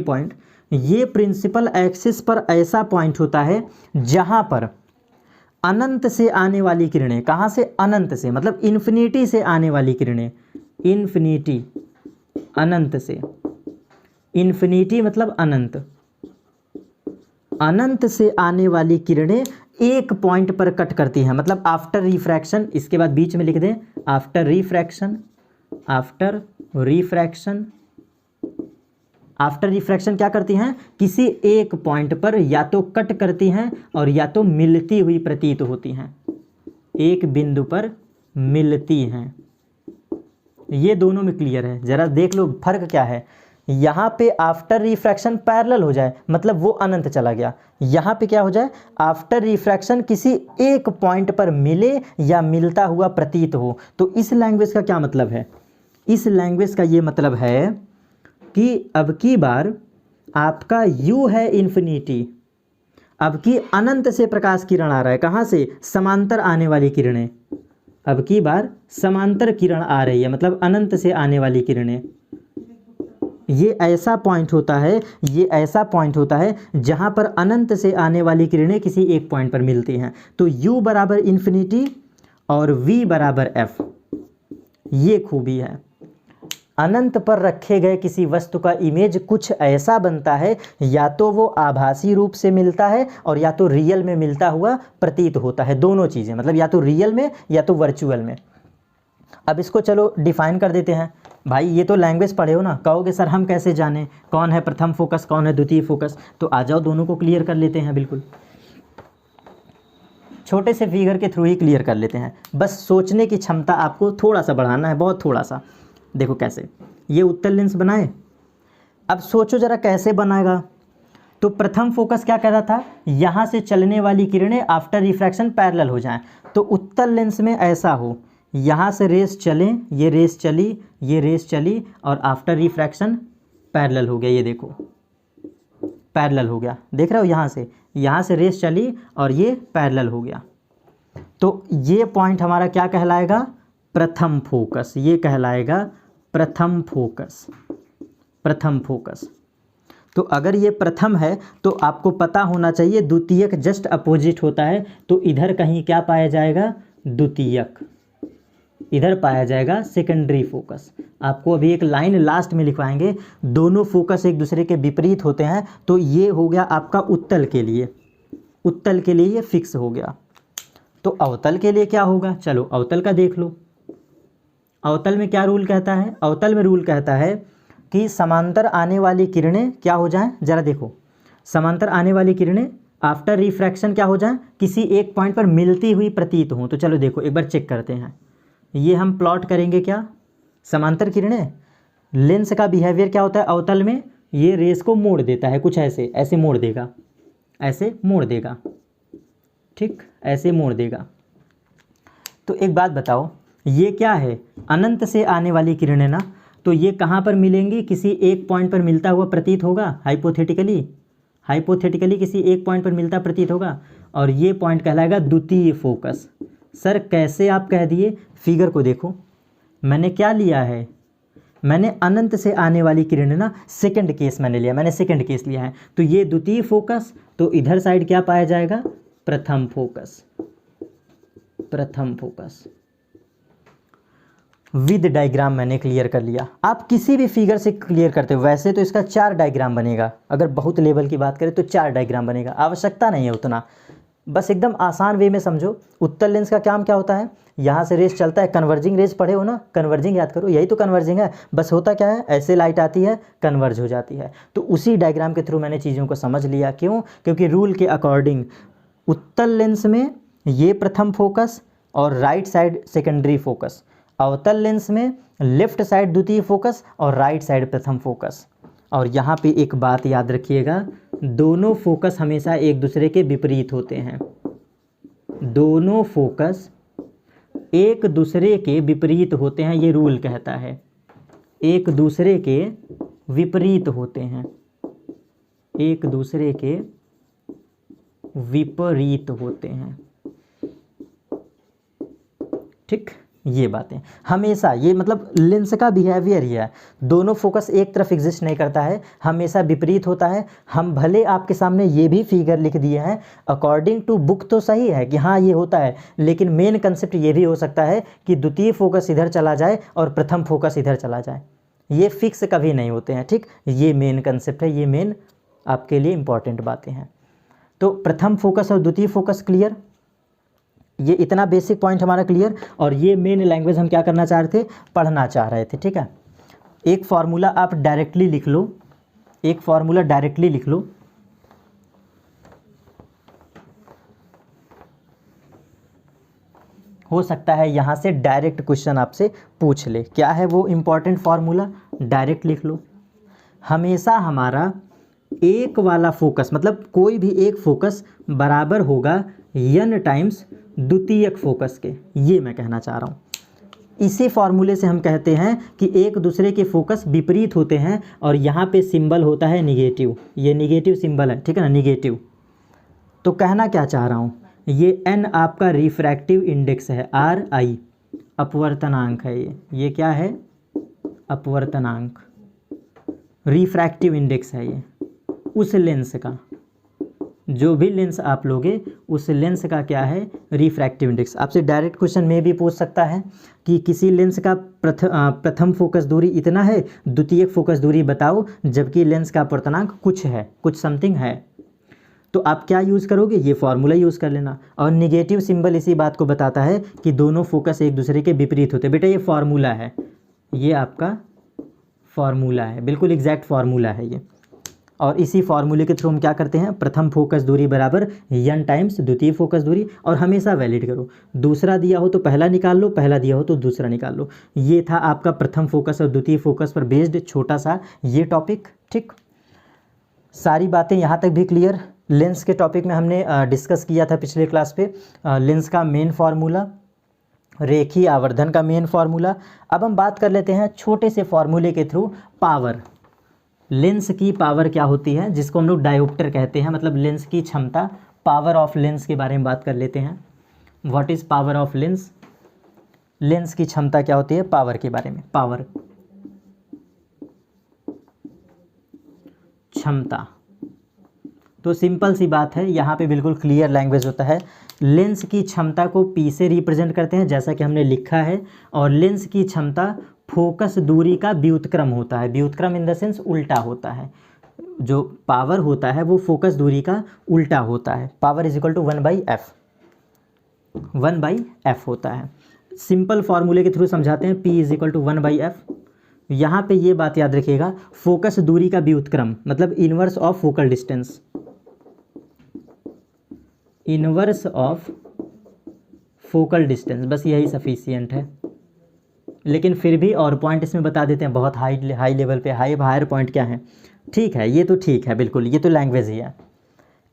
पॉइंट, ये प्रिंसिपल एक्सिस पर ऐसा पॉइंट होता है जहां पर अनंत से आने वाली किरणें, कहां से, अनंत से, मतलब इन्फिनिटी से आने वाली किरणें, इन्फिनिटी, अनंत से, इन्फिनिटी मतलब अनंत, अनंत से आने वाली किरणें एक पॉइंट पर कट करती हैं, मतलब आफ्टर रिफ्रैक्शन, इसके बाद बीच में लिख दें after refraction, after refraction, after refraction क्या करती हैं, किसी एक पॉइंट पर या तो कट करती हैं और या तो मिलती हुई प्रतीत होती हैं, एक बिंदु पर मिलती हैं। ये दोनों में क्लियर है, जरा देख लो फर्क क्या है। यहाँ पे आफ्टर रिफ्रैक्शन पैरेलल हो जाए मतलब वो अनंत चला गया, यहाँ पे क्या हो जाए, आफ्टर रिफ्रैक्शन किसी एक पॉइंट पर मिले या मिलता हुआ प्रतीत हो। तो इस लैंग्वेज का क्या मतलब है, इस लैंग्वेज का ये मतलब है कि अब की बार आपका u है इन्फिनिटी, अब की अनंत से प्रकाश किरण आ रहा है, कहाँ से, समांतर आने वाली किरणें, अब की बार समांतर किरण आ रही है मतलब अनंत से आने वाली किरणें। ये ऐसा पॉइंट होता है, ये ऐसा पॉइंट होता है जहाँ पर अनंत से आने वाली किरणें किसी एक पॉइंट पर मिलती हैं। तो u बराबर इन्फिनिटी और v बराबर f, ये खूबी है। अनंत पर रखे गए किसी वस्तु का इमेज कुछ ऐसा बनता है, या तो वो आभासी रूप से मिलता है और या तो रियल में मिलता हुआ प्रतीत होता है, दोनों चीज़ें, मतलब या तो रियल में या तो वर्चुअल में। अब इसको चलो डिफाइन कर देते हैं। भाई ये तो लैंग्वेज पढ़े हो ना, कहोगे सर हम कैसे जाने कौन है प्रथम फोकस कौन है द्वितीय फोकस, तो आ जाओ दोनों को क्लियर कर लेते हैं। बिल्कुल छोटे से फिगर के थ्रू ही क्लियर कर लेते हैं, बस सोचने की क्षमता आपको थोड़ा सा बढ़ाना है, बहुत थोड़ा सा। देखो कैसे, ये उत्तल लेंस बनाए, अब सोचो जरा कैसे बनाएगा। तो प्रथम फोकस क्या कह रहा था, यहाँ से चलने वाली किरणें आफ्टर रिफ्रैक्शन पैरेलल हो जाएं। तो उत्तल लेंस में ऐसा हो, यहाँ से रेस चलें, ये रेस चली, ये रेस चली और आफ्टर रिफ्रैक्शन पैरेलल हो गया, ये देखो पैरेलल हो गया, देख रहे हो, यहाँ से रेस चली और ये पैरेलल हो गया। तो ये पॉइंट हमारा क्या कहलाएगा, प्रथम फोकस, ये कहलाएगा प्रथम फोकस, प्रथम फोकस। तो अगर ये प्रथम है तो आपको पता होना चाहिए द्वितीयक जस्ट अपोजिट होता है, तो इधर कहीं क्या पाया जाएगा, द्वितीयक, इधर पाया जाएगा सेकेंडरी फोकस। आपको अभी एक लाइन लास्ट में लिखवाएंगे, दोनों फोकस एक दूसरे के विपरीत होते हैं, तो ये हो गया आपका उत्तल के लिए, उत्तल के लिए ये फिक्स हो गया। तो अवतल के लिए क्या होगा, चलो अवतल का देख लो। अवतल में क्या रूल कहता है, अवतल में रूल कहता है कि समांतर आने वाली किरणें क्या हो जाएं, जरा देखो, समांतर आने वाली किरणें आफ्टर रिफ्रैक्शन क्या हो जाएं, किसी एक पॉइंट पर मिलती हुई प्रतीत हों। तो चलो देखो एक बार चेक करते हैं, ये हम प्लॉट करेंगे क्या, समांतर किरणें, लेंस का बिहेवियर क्या होता है अवतल में, ये रेस को मोड़ देता है, कुछ ऐसे ऐसे मोड़ देगा, ऐसे मोड़ देगा, ठीक, ऐसे मोड़ देगा। तो एक बात बताओ, ये क्या है, अनंत से आने वाली किरणें ना, तो ये कहाँ पर मिलेंगी, किसी एक पॉइंट पर मिलता हुआ प्रतीत होगा, हाइपोथेटिकली, हाइपोथेटिकली किसी एक पॉइंट पर मिलता प्रतीत होगा, और ये पॉइंट कहलाएगा द्वितीय फोकस। सर कैसे आप कह दिए, फिगर को देखो, मैंने क्या लिया है, मैंने अनंत से आने वाली किरणें ना, सेकंड केस मैंने लिया, मैंने सेकंड केस लिया है, तो ये द्वितीय फोकस, तो इधर साइड क्या पाया जाएगा, प्रथम फोकस, प्रथम फोकस। विद डायग्राम मैंने क्लियर कर लिया, आप किसी भी फिगर से क्लियर करते हो, वैसे तो इसका 4 डायग्राम बनेगा, अगर बहुत लेवल की बात करें तो 4 डायग्राम बनेगा, आवश्यकता नहीं है उतना, बस एकदम आसान वे में समझो। उत्तल लेंस का काम क्या होता है, यहाँ से रेस चलता है, कन्वर्जिंग रेस पढ़े हो ना, कन्वर्जिंग याद करो, यही तो कन्वर्जिंग है, बस होता क्या है, ऐसे लाइट आती है कन्वर्ज हो जाती है। तो उसी डायग्राम के थ्रू मैंने चीज़ों को समझ लिया, क्यों, क्योंकि रूल के अकॉर्डिंग उत्तल लेंस में ये प्रथम फोकस और राइट साइड सेकेंडरी फोकस, अवतल लेंस में लेफ्ट साइड द्वितीय फोकस और राइट साइड प्रथम फोकस। और यहाँ पे एक बात याद रखिएगा, दोनों फोकस हमेशा एक दूसरे के विपरीत होते हैं, दोनों फोकस एक दूसरे के विपरीत होते हैं, ये रूल कहता है, एक दूसरे के विपरीत होते हैं, एक दूसरे के विपरीत होते हैं, ठीक, ये बातें हमेशा, ये मतलब लेंस का बिहेवियर ही है, दोनों फोकस एक तरफ एग्जिस्ट नहीं करता है, हमेशा विपरीत होता है। हम भले आपके सामने ये भी फिगर लिख दिए हैं, अकॉर्डिंग टू बुक तो सही है कि हाँ ये होता है, लेकिन मेन कंसेप्ट ये भी हो सकता है कि द्वितीय फोकस इधर चला जाए और प्रथम फोकस इधर चला जाए, ये फिक्स कभी नहीं होते हैं, ठीक। ये मेन कंसेप्ट है, ये मेन आपके लिए इंपॉर्टेंट बातें हैं। तो प्रथम फोकस और द्वितीय फोकस क्लियर, ये इतना बेसिक पॉइंट हमारा क्लियर। और ये मेन लैंग्वेज हम क्या करना चाह रहे थे, पढ़ना चाह रहे थे, ठीक है। एक फार्मूला आप डायरेक्टली लिख लो, एक फार्मूला डायरेक्टली लिख लो, हो सकता है यहाँ से डायरेक्ट क्वेश्चन आपसे पूछ ले। क्या है वो इम्पॉर्टेंट फार्मूला, डायरेक्ट लिख लो। हमेशा हमारा एक वाला फोकस, मतलब कोई भी एक फोकस बराबर होगा n टाइम्स द्वितीयक फोकस के, ये मैं कहना चाह रहा हूँ। इसी फॉर्मूले से हम कहते हैं कि एक दूसरे के फोकस विपरीत होते हैं, और यहाँ पे सिंबल होता है निगेटिव, ये निगेटिव सिंबल है, ठीक है ना, निगेटिव। तो कहना क्या चाह रहा हूँ, ये n आपका रिफ्रैक्टिव इंडेक्स है, RI अपवर्तनांक है, ये क्या है, अपवर्तनांक, रिफ्रैक्टिव इंडेक्स है ये उस लेंस का, जो भी लेंस आप लोगे उस लेंस का क्या है, रिफ्रैक्टिव इंडेक्स। आपसे डायरेक्ट क्वेश्चन में भी पूछ सकता है कि किसी लेंस का प्रथम फोकस दूरी इतना है, द्वितीयक फोकस दूरी बताओ, जबकि लेंस का अपवर्तनांक कुछ है, कुछ समथिंग है। तो आप क्या यूज़ करोगे, ये फार्मूला यूज़ कर लेना। और निगेटिव सिंबल इसी बात को बताता है कि दोनों फोकस एक दूसरे के विपरीत होते हैं। बेटा ये फार्मूला है, ये आपका फार्मूला है, बिल्कुल एग्जैक्ट फार्मूला है ये। और इसी फार्मूले के थ्रू हम क्या करते हैं, प्रथम फोकस दूरी बराबर n टाइम्स द्वितीय फोकस दूरी, और हमेशा वैलिड करो। दूसरा दिया हो तो पहला निकाल लो, पहला दिया हो तो दूसरा निकाल लो। ये था आपका प्रथम फोकस और द्वितीय फोकस पर बेस्ड छोटा सा ये टॉपिक, ठीक। सारी बातें यहाँ तक भी क्लियर। लेंस के टॉपिक में हमने डिस्कस किया था पिछले क्लास पे, लेंस का मेन फार्मूला, रेखीय आवर्धन का मेन फार्मूला। अब हम बात कर लेते हैं छोटे से फार्मूले के थ्रू पावर, लेंस की पावर क्या होती है, जिसको हम लोग डायोप्टर कहते हैं, मतलब लेंस की क्षमता, पावर ऑफ लेंस के बारे में बात कर लेते हैं। What is power of lens, lens की क्षमता क्या होती है, पावर के बारे में। पावर क्षमता, तो सिंपल सी बात है, यहाँ पे बिल्कुल क्लियर लैंग्वेज होता है। लेंस की क्षमता को P से रिप्रेजेंट करते हैं, जैसा कि हमने लिखा है, और लेंस की क्षमता फोकस दूरी का व्युत्क्रम होता है। व्युत्क्रम इन द सेंस उल्टा होता है, जो पावर होता है वो फोकस दूरी का उल्टा होता है। Power is equal to 1/f, 1/f होता है। सिंपल फार्मूले के थ्रू समझाते हैं, P is equal to 1/f। यहाँ पे ये बात याद रखिएगा, फोकस दूरी का व्युत्क्रम मतलब inverse of focal distance, inverse of focal distance, बस यही सफिशियंट है। लेकिन फिर भी और पॉइंट इसमें बता देते हैं बहुत हाई लेवल पे, हायर पॉइंट क्या है, ठीक है, ये तो ठीक है, बिल्कुल ये तो लैंग्वेज ही है।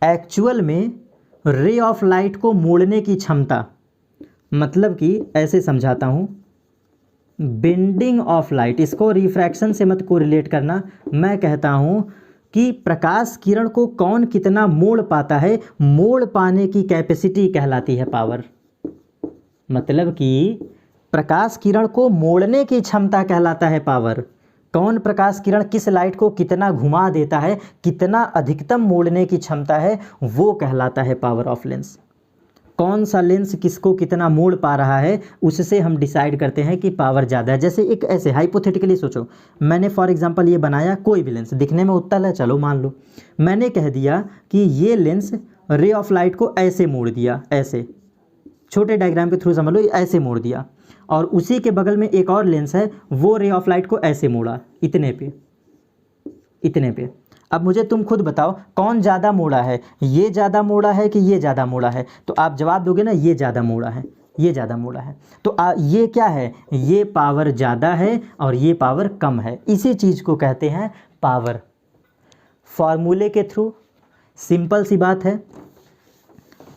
एक्चुअल में रे ऑफ लाइट को मोड़ने की क्षमता, मतलब कि ऐसे समझाता हूँ, बेंडिंग ऑफ लाइट, इसको रिफ्रैक्शन से मत कोरिलेट करना। मैं कहता हूँ कि प्रकाश किरण को कौन कितना मोड़ पाता है, मोड़ पाने की कैपेसिटी कहलाती है पावर। मतलब कि प्रकाश किरण को मोड़ने की क्षमता कहलाता है पावर। कौन प्रकाश किरण किस लाइट को कितना घुमा देता है, कितना अधिकतम मोड़ने की क्षमता है, वो कहलाता है पावर ऑफ लेंस। कौन सा लेंस किसको कितना मोड़ पा रहा है, उससे हम डिसाइड करते हैं कि पावर ज़्यादा है। जैसे एक ऐसे हाइपोथेटिकली सोचो, मैंने फॉर एग्जांपल ये बनाया, कोई भी लेंस दिखने में उत्तल है, चलो मान लो, मैंने कह दिया कि ये लेंस रे ऑफ लाइट को ऐसे मोड़ दिया, ऐसे छोटे डायग्राम के थ्रू समझ लो, ऐसे मोड़ दिया, और उसी के बगल में एक और लेंस है, वो रे ऑफ लाइट को ऐसे मोड़ा, इतने पे, इतने पे। अब मुझे तुम खुद बताओ कौन ज़्यादा मोड़ा है, ये ज़्यादा मोड़ा है कि ये ज़्यादा मोड़ा है? तो आप जवाब दोगे ना, ये ज़्यादा मोड़ा है, ये ज़्यादा मोड़ा है। तो ये क्या है, ये पावर ज़्यादा है और ये पावर कम है। इसी चीज़ को कहते हैं पावर। फॉर्मूले के थ्रू सिंपल सी बात है,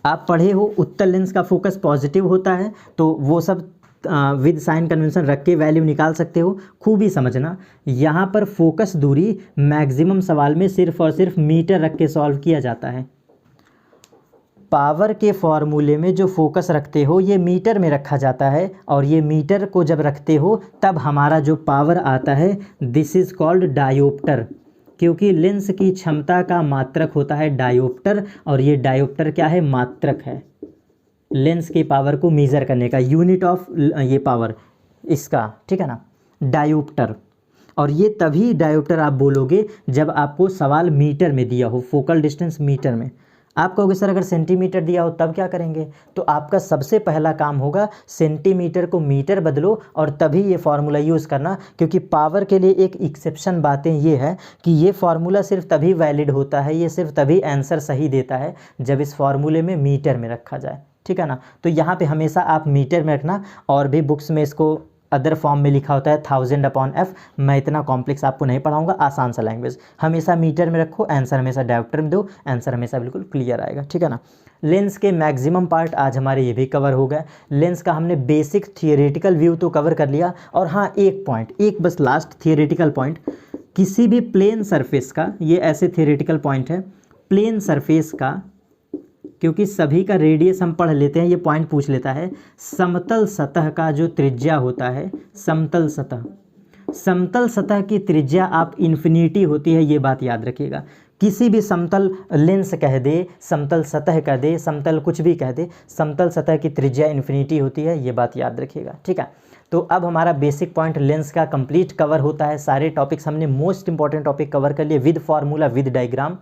आप पढ़े हो उत्तल लेंस का फोकस पॉजिटिव होता है, तो वो सब विद साइन कन्वेंशन रख के वैल्यू निकाल सकते हो। खूब ही समझना, यहाँ पर फोकस दूरी मैक्सिमम सवाल में सिर्फ और सिर्फ मीटर रख के सॉल्व किया जाता है। पावर के फॉर्मूले में जो फोकस रखते हो ये मीटर में रखा जाता है, और ये मीटर को जब रखते हो तब हमारा जो पावर आता है दिस इज़ कॉल्ड डायोप्टर, क्योंकि लेंस की क्षमता का मात्रक होता है डायोप्टर, और ये डायोप्टर क्या है, मात्रक है लेंस की पावर को मेज़र करने का, यूनिट ऑफ ये पावर इसका, ठीक है ना, डायोप्टर। और ये तभी डायोप्टर आप बोलोगे जब आपको सवाल मीटर में दिया हो, फोकल डिस्टेंस मीटर में। आप कहोगे सर अगर सेंटीमीटर दिया हो तब क्या करेंगे, तो आपका सबसे पहला काम होगा सेंटीमीटर को मीटर बदलो और तभी ये फार्मूला यूज़ करना, क्योंकि पावर के लिए एक एक्सेप्शन बातें ये है कि ये फार्मूला सिर्फ तभी वैलिड होता है, ये सिर्फ तभी आंसर सही देता है जब इस फार्मूले में मीटर में रखा जाए, ठीक है ना। तो यहाँ पे हमेशा आप मीटर में रखना, और भी बुक्स में इसको अदर फॉर्म में लिखा होता है 1000/f, मैं इतना कॉम्प्लेक्स आपको नहीं पढ़ाऊंगा, आसान सा लैंग्वेज, हमेशा मीटर में रखो, आंसर हमेशा डायोप्टर में दो, आंसर हमेशा बिल्कुल क्लियर आएगा, ठीक है ना। लेंस के मैक्सिमम पार्ट आज हमारे ये भी कवर हो गए। लेंस का हमने बेसिक थियोरेटिकल व्यू तो कवर कर लिया, और हाँ एक पॉइंट, एक बस लास्ट थियोरेटिकल पॉइंट, किसी भी प्लेन सरफेस का, ये ऐसे थियोरेटिकल पॉइंट है, प्लेन सरफेस का, क्योंकि सभी का रेडियस हम पढ़ लेते हैं, ये पॉइंट पूछ लेता है, समतल सतह का जो त्रिज्या होता है, समतल सतह, समतल सतह की त्रिज्या आप इन्फिनिटी होती है, ये बात याद रखिएगा। किसी भी समतल लेंस कह दे, समतल सतह कह दे, समतल कुछ भी कह दे, समतल सतह की त्रिज्या इन्फिनिटी होती है, ये बात याद रखिएगा, ठीक है। तो अब हमारा बेसिक पॉइंट लेंस का कंप्लीट कवर होता है, सारे टॉपिक्स हमने मोस्ट इंपॉर्टेंट टॉपिक कवर कर लिए विद फार्मूला विद डायग्राम।